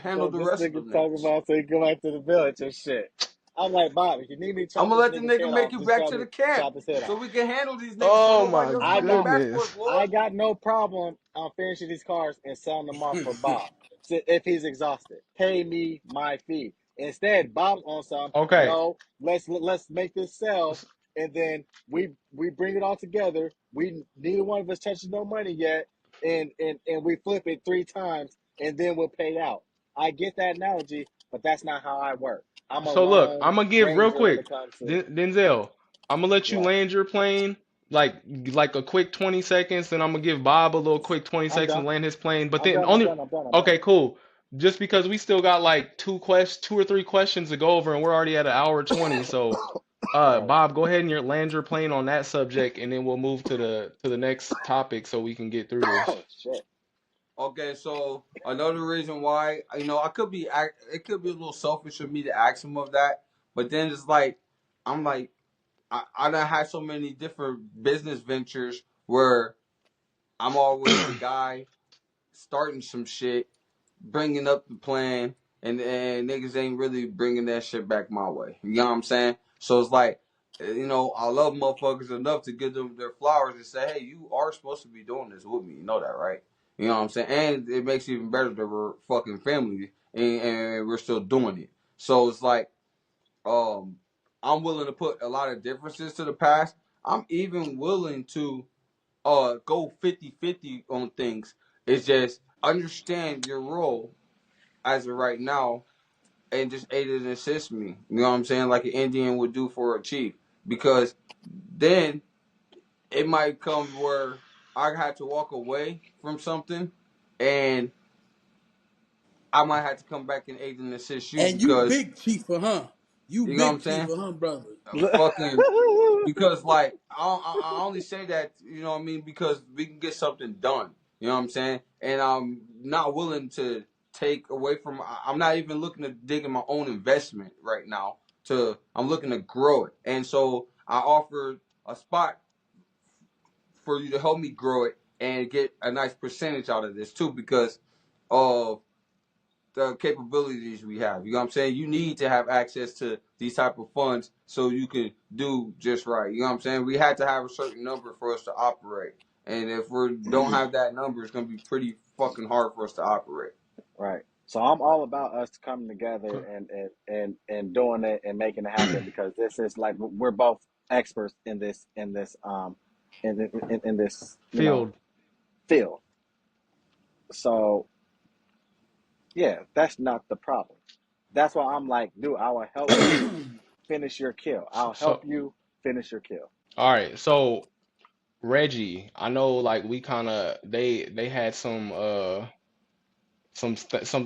handle So the this rest of nigga them talking niggas. about so he go back to the village and shit. I'm like, Bob, if you need me to I'm chop gonna this let the nigga's nigga head make off, you just back tell to me the camp chop his head so off. we can handle these niggas so Oh nobody my else I come got back for goodness. us, Lord. I got no problem finishing these cars and selling them off for Bob. So if he's exhausted, pay me my fee. Instead, Bob's on some. Okay. No, let's make this sell, and then we bring it all together. We neither one of us touches no money yet, and we flip it 3 times, and then we'll pay out. I get that analogy, but that's not how I work. I'm a So look, lone I'm gonna give real ranger when quick. it comes to Denzel, I'm gonna let you what. land your plane like a quick 20 seconds, and I'm gonna give Bob a little quick 20 I'm seconds to done. land his plane. But I'm then done. I'm only done. I'm done. I'm done. okay, cool. Just because we still got like 2 or 3 questions to go over, and we're already at an hour 20. So, All right. Bob, go ahead and land your plane on that subject, and then we'll move to the next topic so we can get through this. Oh shit. Okay, so another reason why I could be it could be a little selfish of me to ask him of that, but then it's like I'm like I done had so many different business ventures where I'm always the guy starting some shit, bringing up the plan, and niggas ain't really bringing that shit back my way. You know what I'm saying? So it's like, I love motherfuckers enough to give them their flowers and say, hey, you are supposed to be doing this with me. You know that, right? You know what I'm saying? And it makes it even better that we're fucking family and we're still doing it. So it's like, um, I'm willing to put a lot of differences to the past. I'm even willing to go 50-50 on things. It's just understand your role as of right now and just aid and assist me. You know what I'm saying? Like an Indian would do for a chief. Because then it might come where I had to walk away from something and I might have to come back and aid and assist you And you because big chief, huh? You you know what I'm big chief, saying? huh, brother? Fucking because like I only say that what I mean because we can get something done. You know what I'm saying? And I'm not willing to take away from. I'm not even looking to dig in my own investment right now. I'm looking to grow it, and so I offered a spot for you to help me grow it and get a nice percentage out of this too because of the capabilities we have. You know what I'm saying? You need to have access to these type of funds so you can do just right. You know what I'm saying? We had to have a certain number for us to operate. And if we don't have that number, it's gonna be pretty fucking hard for us to operate. Right. So I'm all about us coming together and doing it and making it happen because this is like we're both experts in this Field. field. So yeah, that's not the problem. That's why I'm like, dude, I will help you finish your kill. I'll help So, you finish your kill. all right. So Reggie, I know like we kind of they had some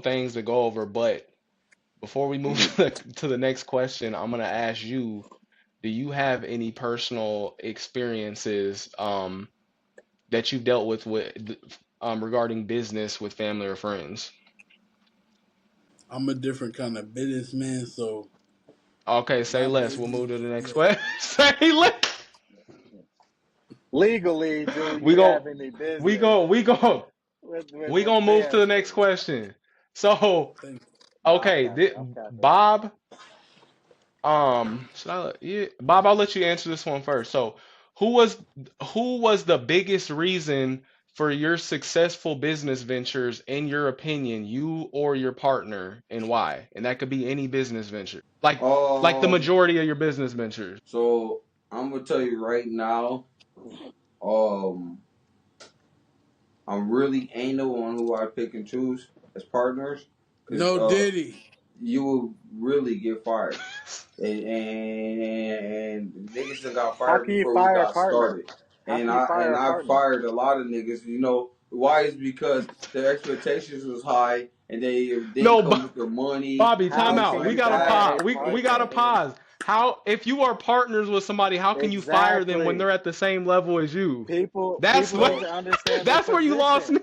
things to go over, but before we move Hmm. to the next question, I'm gonna ask you, do you have any personal experiences that you've dealt with regarding business with family or friends? I'm a different kind of businessman, so Okay, say my less. We'll business, move to the next yeah. question. Say less. Legally, do We you go have any we business go we go we with gonna move to the next family? question. So, Thank you. Nah, I'm okay, capping. I'm capping. Bob, should I let you, Bob, I'll let you answer this one first. So, who was who was the biggest reason for your successful business ventures in your opinion, you or your partner, and why? And that could be any business venture. Like the Um, majority of your business ventures. so I'm gonna tell you right now, um, I'm really anal on who I pick and choose as partners, cause No Diddy. you will really get fired. And niggas done got How fired can you before we fire a got partner? started. How And can you fire a I partner? fired a lot of niggas. You know why? Is because their expectations was high and they didn't No, come with the money, Bobby, time How things out. can We you like gotta fire that. pause. a We gotta partner? And pause. How if you are partners with somebody, how can you fire them when Exactly. they're at the same level as you? That's People what need so to understand their that's where you lost position. me.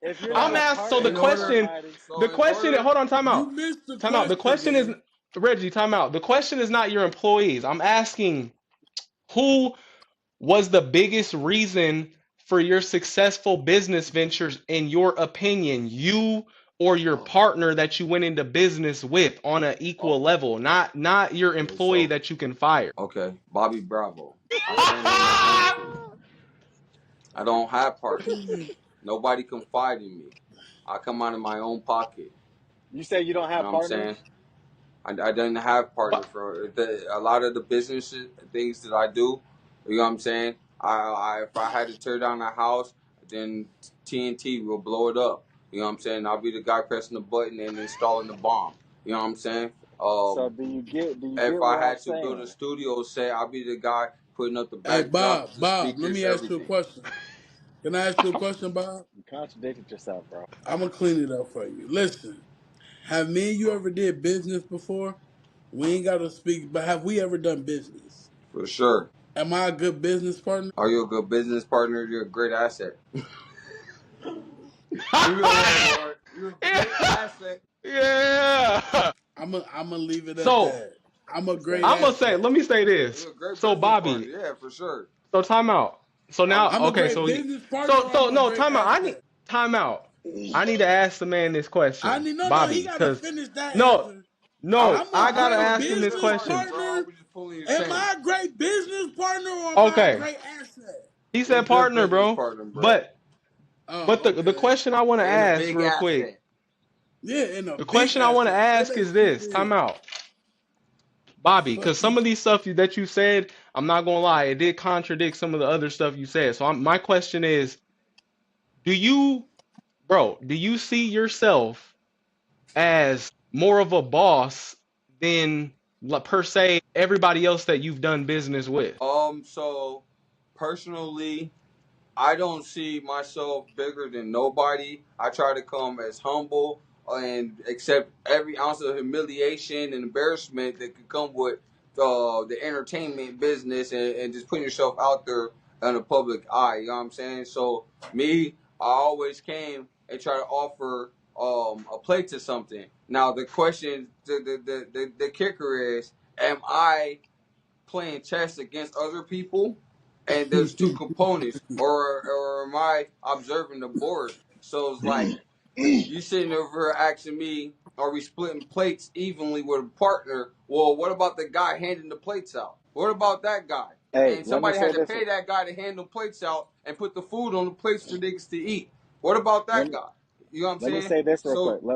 If you're not I'm a so asked. So partner the in with order question, somebody, the in question. order Hold on, time You out. missed the Time out. The question, question is gang. Reggie. Time out. The question is not your employees. I'm asking who was the biggest reason for your successful business ventures in your opinion, you or your oh, partner that you went into business with on an oh, equal level, not your okay, employee so that you can fire. okay, Bobby Bravo. I stand on that honesty. I don't have partners. Nobody confide in me. I come out of my own pocket. you say you don't You know have what I'm saying? partners. I didn't have partners But for a lot of the business things that I do. You know what I'm saying? If I had to tear down a house, then TNT will blow it up. You know what I'm saying? I'll be the guy pressing the button and installing the bomb. You know what I'm saying? So Um, do you if get I what I'm had to build a saying? studio set, I'll be the guy putting up the Hey backdrop, Bob, the Bob, let speakers, me ask you a everything. question. Can I ask you a question, Bob? You contradicted yourself, bro. I'm gonna clean it up for you. Listen, have me and you ever did business before? We ain't gotta speak, but have we ever done business? For sure. Am I a good business partner? Are you a good business partner? You're a great asset. Give me the word, Lord. You're a great asset. yeah. I'm gonna leave it at So that. I'm a That's that. great I'm gonna say, asset. let me say this. You're a great So business partner. Bobby, Yeah, for sure. so time out. So I now, was I'm a okay, great business partner so or I'm a no, great time out. I need asset. time out. I need to ask the man this I question, need no, he Bobby, gotta because finish that no, answer. no, I'm a I gotta great ask him this business question. bro. I partner. was just pulling your Am chain. I a great business partner or am I a Okay, great asset? he You're a said good partner, business bro. partner, bro. But Oh, the okay. question I want to And a ask big real quick, asset. Yeah, and a the big question I want to asset. Say ask that is shit this. Time again. out, Bobby, Fuck because you. some of these stuff that you said, I'm not gonna lie, it did contradict some of the other stuff you said. So my question is, do you, bro, do you see yourself as more of a boss than per se everybody else that you've done business with? So personally, I don't see myself bigger than nobody. I try to come as humble and accept every ounce of humiliation and embarrassment that could come with the entertainment business and just putting yourself out there in the public eye. You know what I'm saying? So me, I always came and try to offer a plate to something. Now the question, the kicker is, am I playing chess against other people, and there's two components, or am I observing the board? So it's like you sitting over asking me, are we splitting plates evenly with a partner? Well, what about the guy handing the plates out? What about that guy? Hey, And let me somebody say had to this. pay that guy to hand the plates out and put the food on the plates for niggas to eat. What about Let that me guy? You know what I'm Let me saying? say this real quick. So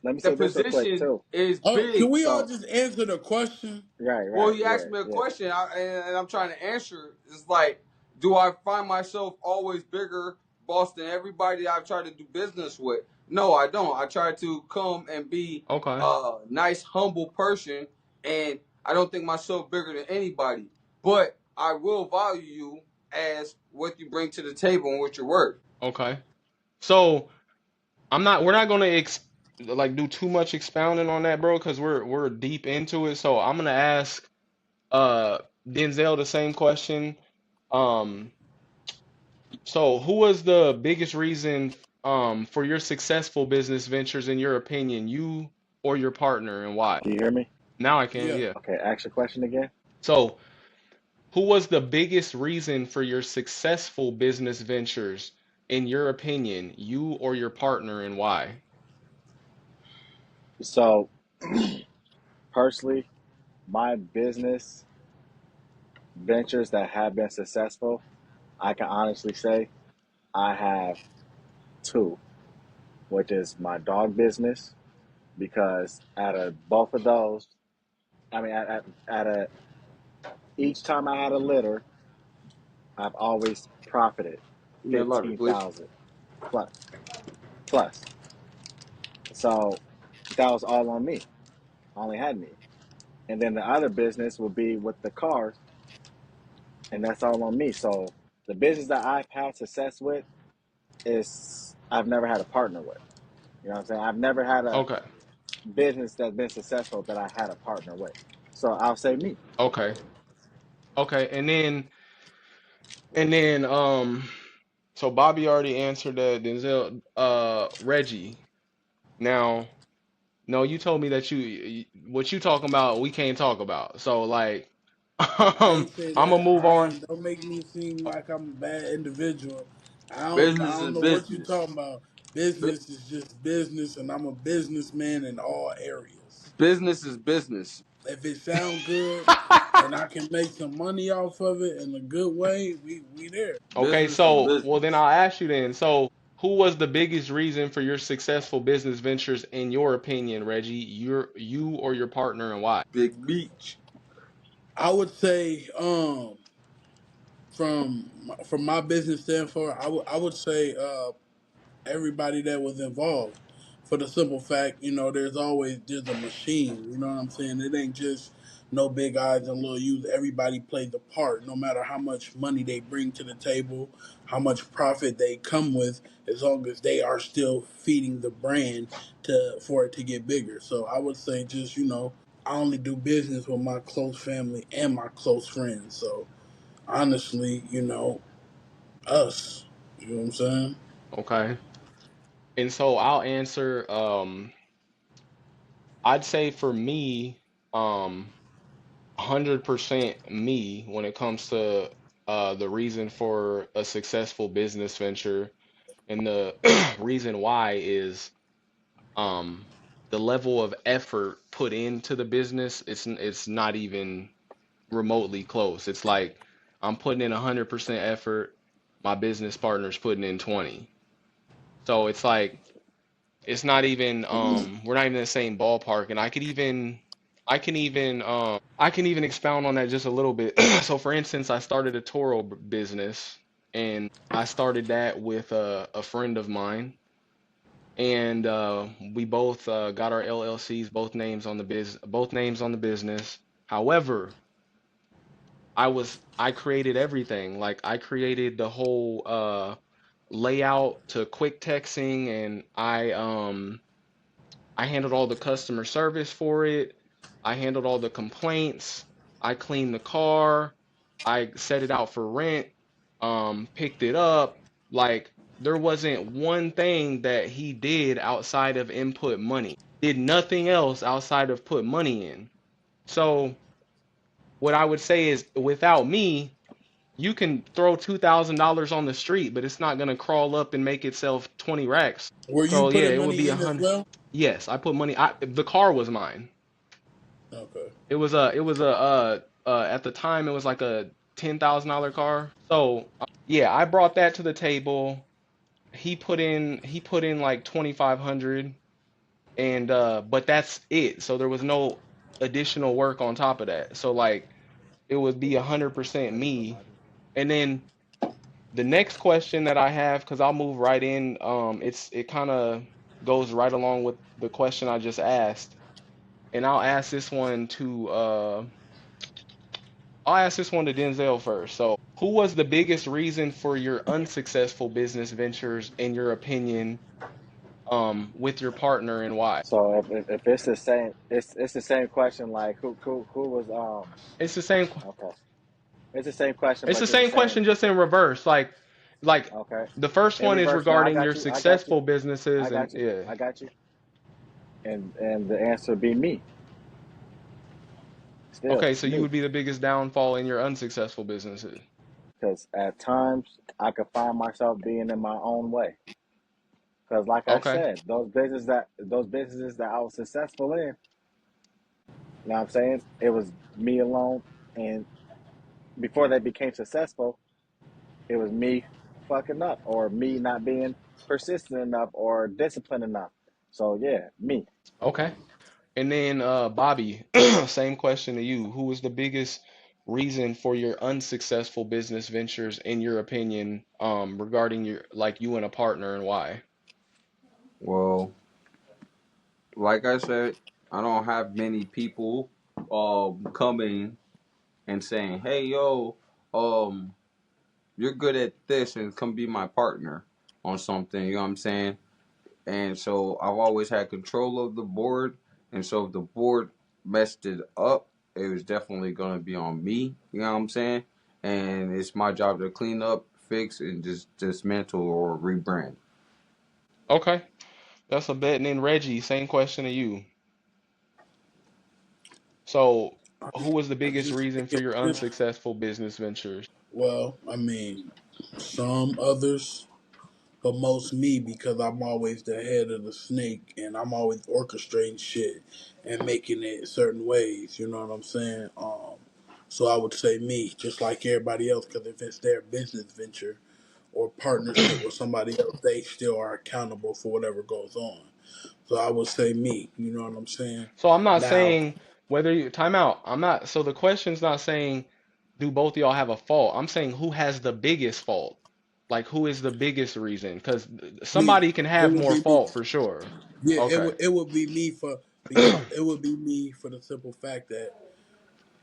Let me the say this real quick position too. is Oh, can big. we all So just answer the question? Well, right, he yeah, asked me a yeah. question, and I'm trying to answer. It's like, do I find myself always bigger boss than everybody I've tried to do business with? No, I don't. I try to come and be Okay. a nice, humble person, and I don't think myself bigger than anybody. But I will value you as what you bring to the table and what you're worth. Okay. So we're not gonna like do too much expounding on that, bro, because we're deep into it. So I'm gonna ask uh Denzel the same question. Um, so who was the biggest reason for your successful business ventures in your opinion, you or your partner, and why? Can you hear me? Now I can, Yeah. yeah. Okay, ask your question again. So who was the biggest reason for your successful business ventures in your opinion, you or your partner, and why? So personally, my business ventures that have been successful, I can honestly say I have two, which is my dog business, because out of both of those, I mean, at a each time I had a litter, I've always profited Give me a lighter, please. 15,000 plus plus. So that was all on me. Only had me. And then the other business would be with the cars, and that's all on me. So the business that I've had success with is I've never had a partner with. You know what I'm saying? I've never had a Okay. business that's been successful that I had a partner with. So I'll say me. Okay. Okay. And then so Bobby already answered that. Denzel, Reggie. Now, no, you told me that what you talking about we can't talk about. So like I ain't say I'm gonna that. move I on. ain't. Don't make me seem like I'm a bad individual. I don't. I Business don't is know what you business. talking about. Bu- Business is just business, and I'm a businessman in all areas. Business is business. If it sound good, and I can make some money off of it in a good way, we there. Okay, Business is so well then business. I'll ask you then. So who was the biggest reason for your successful business ventures in your opinion, Reggie? You or your partner, and why? Big Beach. I would say, from my business standpoint, I would say, everybody that was involved. For the simple fact, there's a machine. You know what I'm saying? It ain't just no big eyes and little U's. Everybody plays a part. No matter how much money they bring to the table, how much profit they come with, as long as they are still feeding the brand to for it to get bigger. So I would say, just I only do business with my close family and my close friends. So honestly, us. You know what I'm saying? Okay. And so I'll answer I'd say for me 100% me when it comes to the reason for a successful business venture, and the reason why is um the level of effort put into the business. It's not even remotely close. It's like I'm putting in 100% effort, my business partner's putting in 20. So it's like it's not even we're not even in the same ballpark. And I can even expound on that just a little bit. So for instance, I started a Toro business, and I started that with a friend of mine, and we both got our LLCs, both names on the business. However, I created everything. Like I created the whole layout to quick texting, and I handled all the customer service for it. I handled all the complaints. I cleaned the car. I set it out for rent. Picked it up. Like there wasn't one thing that he did outside of input money. Did nothing else outside of put money in. So what I would say is without me, you can throw $2,000 on the street, but it's not gonna crawl up and make itself 20 racks. Were you So yeah, putting it would be money a in as hundred. well? Yes, I put money. The car was mine. Okay. It was a at the time it was like a $10,000 car. So yeah, I brought that to the table. he put in like 2,500, and but that's it. So there was no additional work on top of that. So like it would be 100% me. And then the next question that I have, because I'll move right in, it kind of goes right along with the question I just asked, and ask this one to I'll ask this one to Denzel first. Who was the biggest reason for your unsuccessful business ventures, in your opinion, with your partner, and why? So if it's the same, it's the same question. Like who was It's the same. okay. It's the same question, It's but the just the same same. question, just in reverse. Like Okay. the first In one is reverse. No, I regarding your got you. I got you. successful I businesses, and got you. yeah. I got you. And the answer be me. Still, Okay, it's so you me. would be the biggest downfall in your unsuccessful businesses. Because at times I could find myself being in my own way. Because like I Okay. said, those businesses that I was successful in, you know what I'm saying? It was me alone. And before they became successful, it was me fucking up or me not being persistent enough or disciplined enough. So yeah, me. Okay. And then Bobby, same question to you. Who was the biggest reason for your unsuccessful business ventures, in your opinion, regarding your, like, you and a partner, and why? Well, like I said, I don't have many people coming and saying, "Hey, yo, um, you're good at this, and come be my partner on something." You know what I'm saying? And so I've always had control of the board, and so if the board messed it up, it was definitely gonna be on me. You know what I'm saying? And it's my job to clean up, fix, and just dismantle or rebrand. Okay, that's a bet. And then Reggie, same question to you. So, who was the biggest Just reason for your just unsuccessful business ventures? well, I mean, some others, but most me because I'm always the head of the snake and I'm always orchestrating shit and making it certain ways. You know what I'm saying? So I would say me, just like everybody else, because if it's their business venture or partnership with somebody else, they still are accountable for whatever goes on. So I would say me. You know what I'm saying? So I'm not Now, saying whether you time out. I'm not. So the question's not saying do both of y'all have a fault. I'm saying who has the biggest fault. Like who is the biggest reason? Because me. somebody can It have would more be me. fault for sure. Yeah, Okay. it would be me for because it would be me for the simple fact that,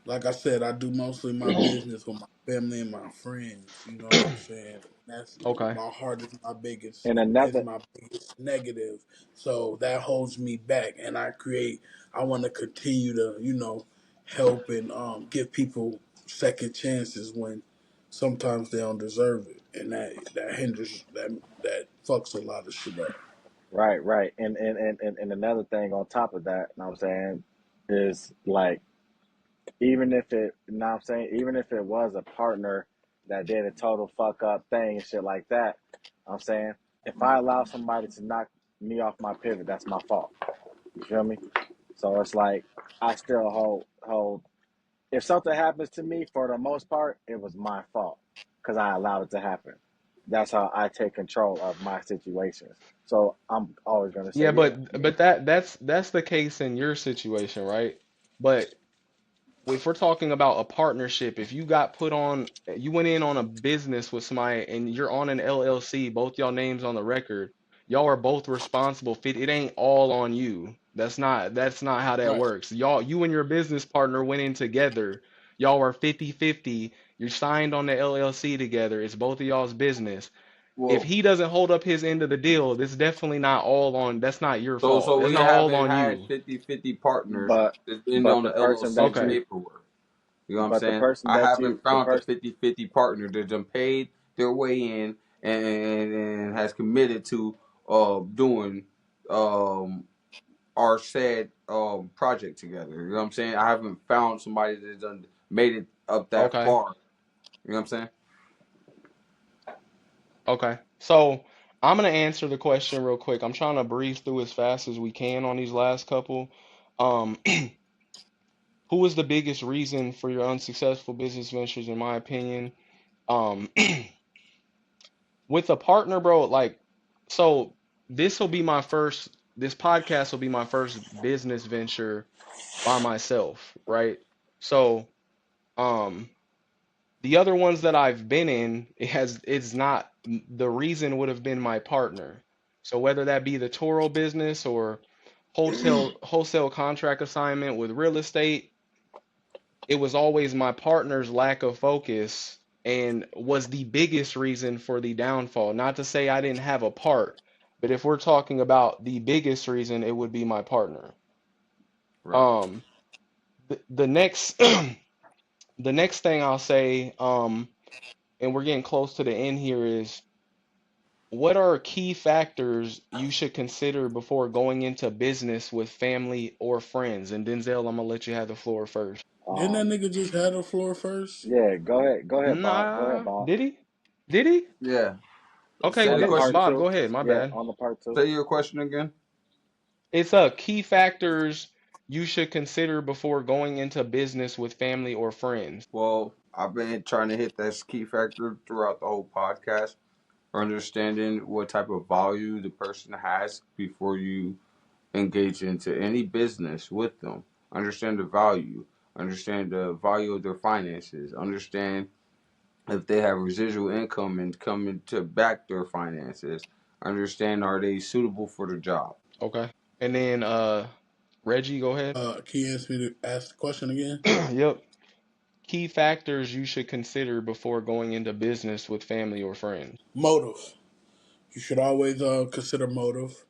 like I said, I do mostly my business with my family and my friends. You know what I'm saying? That's Okay. my heart is my biggest And is another my biggest negative. So that holds me back, and I want to continue to help and give people second chances when sometimes they don't deserve it, and that hinders that fucks a lot of shit up. right, right. And another thing on top of that, you know what I'm saying, is like even if it you know what I'm saying, even if it was a partner that did a total fuck up thing and shit like that, I'm saying, if I allow somebody to knock me off my pivot, that's my fault. You feel me? So it's like I still hold if something happens to me, for the most part, it was my fault because I allowed it to happen. That's how I take control of my situations. So I'm always gonna say, Yeah, yeah, but me. that's the case in your situation, right? But if we're talking about a partnership, if you got put on, you went in on a business with somebody and you're on an LLC, both y'all names on the record, y'all are both responsible. It ain't all on you. That's not how that Right. works. You and your business partner went in together. Y'all are 50-50. You signed on the LLC together. It's both of y'all's business. If Well, he doesn't hold up his end of the deal, this is definitely not all on, that's not your fault. so That's we not all haven't on had you. 50-50 partners. But It's been but on the the person LLC that Okay. you paperwork. You know what I'm but the saying? person I that haven't you the found the person 50-50 partner that done paid their way in and has committed to doing um our said project together. You know what I'm saying? I haven't found somebody that done made it up that Okay. far. You know what I'm saying? Okay. So I'm gonna answer the question real quick. I'm trying to breeze through as fast as we can on these last couple. Um, who was the biggest reason for your unsuccessful business ventures, in my opinion? Um, with a partner, bro, like So this will be my first. This podcast will be my first business venture by myself, right? So, um, the other ones that I've been in, it's not, the reason would have been my partner. So whether that be the Toro business or wholesale contract assignment with real estate, it was always my partner's lack of focus and was the biggest reason for the downfall. Not to say I didn't have a part, but if we're talking about the biggest reason, it would be my partner. Right. Um, the next the next thing I'll say, and we're getting close to the end here, is what are key factors you should consider before going into business with family or friends? And Denzel, I'm gonna let you have the floor first. Didn't that Um, nigga just have the floor first? yeah, go ahead, Bob. Go ahead, Nah, Bob. did he? Did he? Yeah. Okay, Say On the the question. part Bob, two, go ahead. My yeah, bad. on the part two. Say your question again. It's key factors you should consider before going into business with family or friends. Well, I've been trying to hit that key factor throughout the whole podcast, understanding what type of value the person has before you engage into any business with them. Understand the value. Understand the value of their finances. Understand if they have residual income and coming to back their finances. Understand, are they suitable for the job? Okay. And then Reggie, go ahead. Can you ask me to ask the question again? Yep. Key factors you should consider before going into business with family or friends. Motive. You should always consider motive.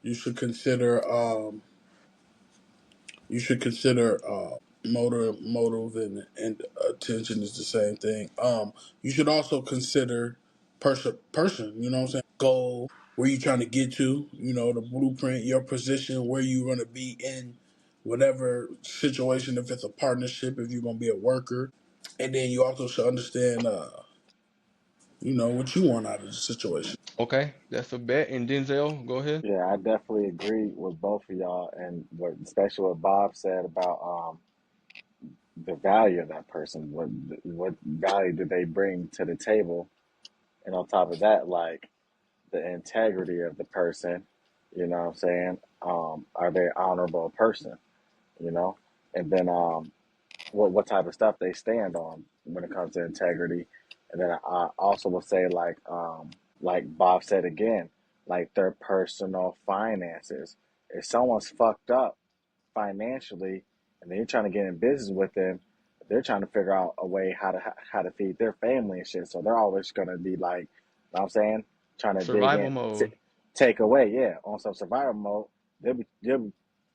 You should consider motive and attention is the same thing. You should also consider person. You know what I'm saying? Goal. Where you trying to get to? You know the blueprint, your position, where you going to be in whatever situation. If it's a partnership, if you're going to be a worker, and then you also should understand, what you want out of the situation. Okay, that's a bet. And Denzel, go ahead. Yeah, I definitely agree with both of y'all, and what especially what Bob said about the value of that person. What value do they bring to the table? And on top of that, like the integrity of the person. You know what I'm saying? Are they an honorable person? You know, and then what type of stuff they stand on when it comes to integrity. And then I also will say like Bob said again, like their personal finances. If someone's fucked up financially and they're trying to get in business with them, they're trying to figure out a way how to feed their family and shit. So they're always gonna be like, you know what I'm saying, trying to dig Survival in, mode. take away, yeah, on some survival mode. They'll be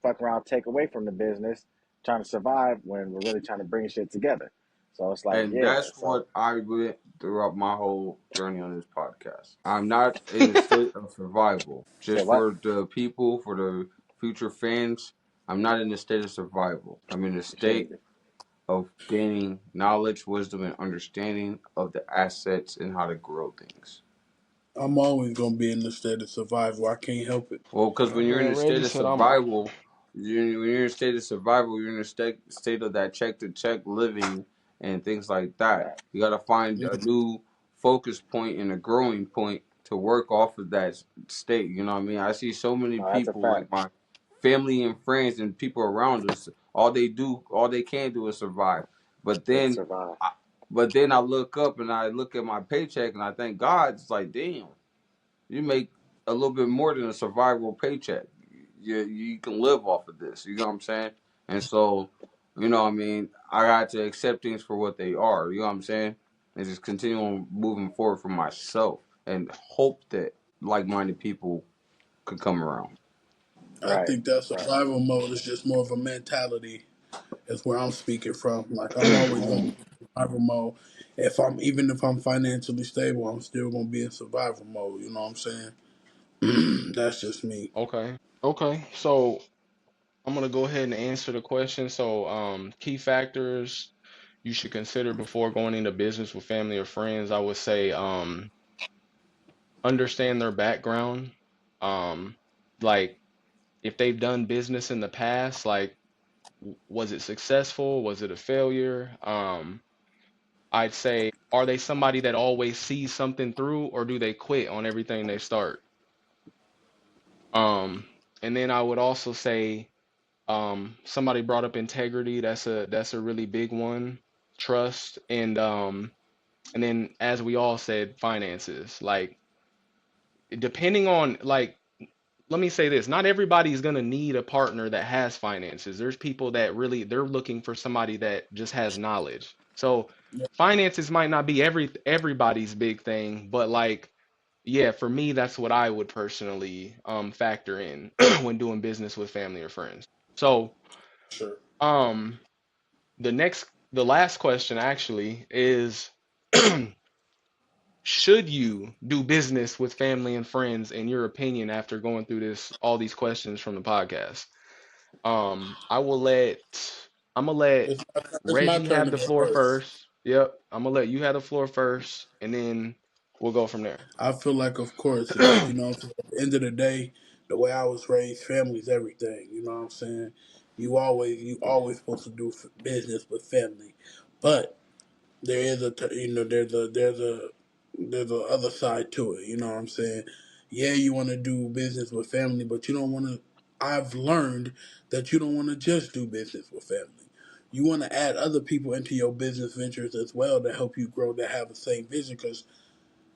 fuck around, take away from the business, trying to survive when we're really trying to bring shit together. So it's like, And yeah. that's So what I went throughout my whole journey on this podcast. I'm not in a state of survival. say Just what? for the people, for the future fans, I'm not in a state of survival. I'm in a Shit, state of gaining knowledge, wisdom, and understanding of the assets and how to grow things. I'm always gonna be in the state of survival. I can't help it. Well, because when you're in Man, a Reggie state of said I'm a survival, when you're in a state of survival, you're in a state of that check to check living and things like that. right? You got to find Yeah, a new focus point and a growing point to work off of that state. You know what I mean? I see so many No, that's a people, fact. like my family and friends and people around us, all they can do is survive. But It's then, survive. I, but then I look up and I look at my paycheck and I thank God. It's like, damn, you make a little bit more than a survival paycheck. You can live off of this. You know what I'm saying? And so, what I mean, I got to accept things for what they are. You know what I'm saying? And just continue on moving forward for myself and hope that like-minded people could come around. I Right, think that right. survival mode is just more of a mentality. That's where I'm speaking from. Like I'm always gonna be in survival mode. If I'm financially stable, I'm still gonna be in survival mode. You know what I'm saying? That's just me. okay. Okay. So I'm gonna go ahead and answer the question. So, key factors you should consider before going into business with family or friends, I would say, understand their background. Um, like if they've done business in the past, like was it successful? Was it a failure? I'd say, are they somebody that always sees something through, or do they quit on everything they start? Um, and then I would also say, somebody brought up integrity. That's a really big one. Trust and then as we all said, finances. Like depending on like let me say this, not everybody is going to need a partner that has finances. There's people that really they're looking for somebody that just has knowledge. So Yeah, finances might not be everybody's big thing, but like yeah, for me that's what I would personally factor in when doing business with family or friends. So sure. um the last question actually is should you do business with family and friends in your opinion after going through this all these questions from the podcast? I will let I'm gonna let It's my Reggie turn have to the go floor first. first. Yep, I'm gonna let you have the floor first, and then we'll go from there. I feel like, of course, like, at the end of the day, the way I was raised, family's everything. You know what I'm saying? You always supposed to do business with family, but there is there's a other side to it. You know what I'm saying? Yeah, you want to do business with family, but you don't want to. I've learned that you don't want to just do business with family. You want to add other people into your business ventures as well to help you grow, to have the same vision, because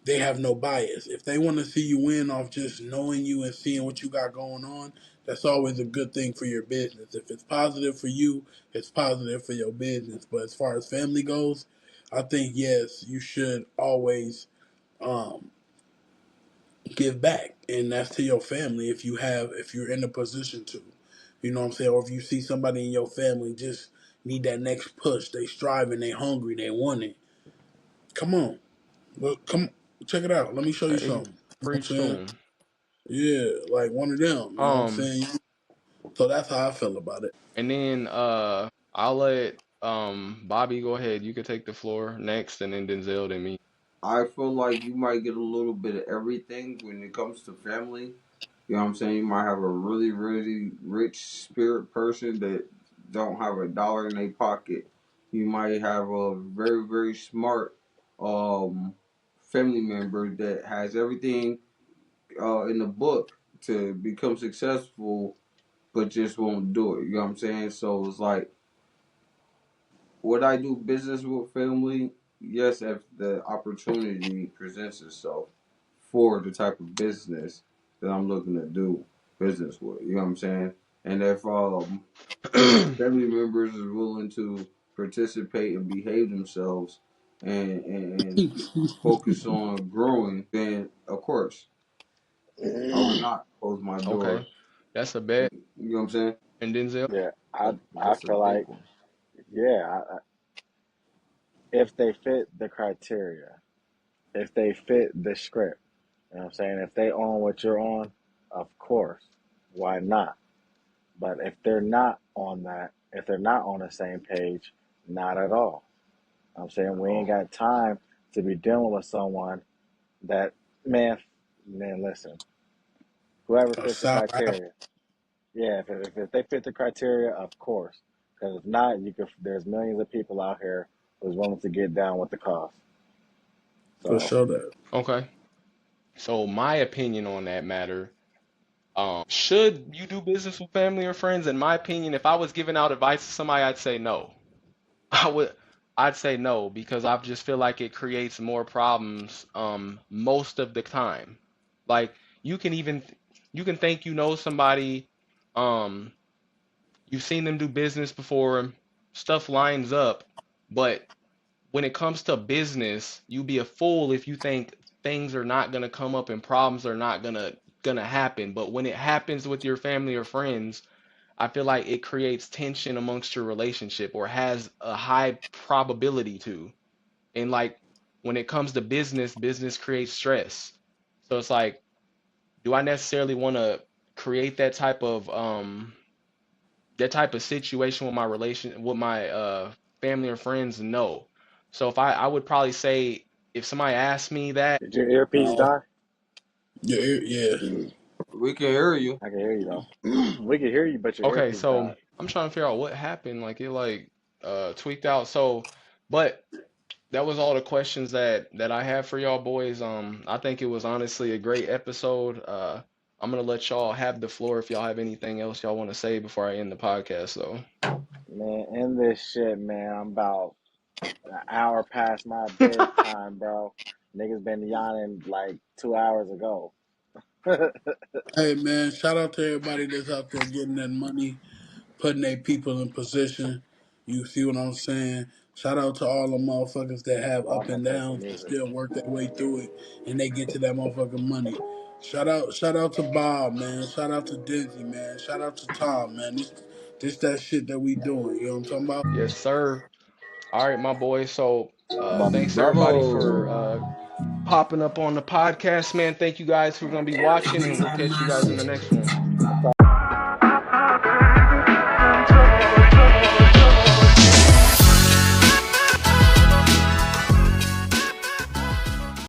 they have no bias. If they want to see you win off just knowing you and seeing what you got going on, that's always a good thing for your business. If it's positive for you, it's positive for your business. But as far as family goes, I think yes, you should always um, give back, and that's to your family if you're in a position to. You know what I'm saying? Or if you see somebody in your family just need that next push, they striving, they hungry, they want it. Come on. Look, come check it out. Let me show you Hey, something. You know what I'm preach to saying? him. Yeah, like one of them. You know what I'm Um, saying? So that's how I feel about it. and then I'll let Bobby go ahead. You could take the floor next, and then Denzel, then me. I feel like you might get a little bit of everything when it comes to family. You know what I'm saying? You might have a really, really rich spirit person that don't have a dollar in their pocket. You might have a very, very smart um, family member that has everything in the book to become successful, but just won't do it. You know what I'm saying? So it's like, would I do business with family? Yes, if the opportunity presents itself for the type of business that I'm looking to do business with. You know what I'm saying? And if family members is willing to participate and behave themselves and focus on growing, then of course I would not close my door. Okay, that's a bet. You know what I'm saying? And Denzel. Yeah, I That's a feel big like one. yeah, if they fit the criteria, if they fit the script, you know what I'm saying? If they own what you're on, of course, why not? But if they're not on that, if they're not on the same page, not at all. I'm saying we ain't Oh, got time to be dealing with someone that man, man, listen, whoever A fits the sour apple criteria, yeah, if they fit the criteria, of course. Because if not, you could. There's millions of people out here who's willing to get down with the cost. for So sure. That Okay, so my opinion on that matter. Should you do business with family or friends? In my opinion, if I was giving out advice to somebody, I'd say no. I would I'd say no because I just feel like it creates more problems most of the time. Like you can even you can think you know somebody, um you've seen them do business before, stuff lines up, but when it comes to business, you be a fool if you think things are not going to come up and problems are not going to happen. But when it happens with your family or friends, I feel like it creates tension amongst your relationship or has a high probability to. And like when it comes to business, business creates stress. So it's like, do I necessarily want to create that type of situation with my relation with my family or friends? No. So if I would probably say if somebody asked me that, did your earpiece uh, die? yeah. we can hear you. I can hear you though. We can hear you, but your okay, earpiece so died. I'm trying to figure out what happened. Like it like tweaked out. So but that was all the questions that I have for y'all boys. I think it was honestly a great episode. I'm gonna let y'all have the floor if y'all have anything else y'all want to say before I end the podcast, though. Man, in this shit, man. I'm about an hour past my bedtime, bro. Niggas been yawning like 2 hours ago. Hey man, shout out to everybody that's out there getting that money, putting their people in position. You see what I'm saying? Shout out to all the motherfuckers that have Oh, I'm up gonna and play some downs and music. still work their way through it and they get to that motherfucking money. Shout out to Bob, man. Shout out to Denzil, man. Shout out to Tom, man. This that shit that we doing. You know what I'm talking about? Yes, sir. All right, my boy. So, My thanks everybody for bravo. popping up on the podcast, man. Thank you guys who are gonna be watching, and we'll catch you guys in the next one.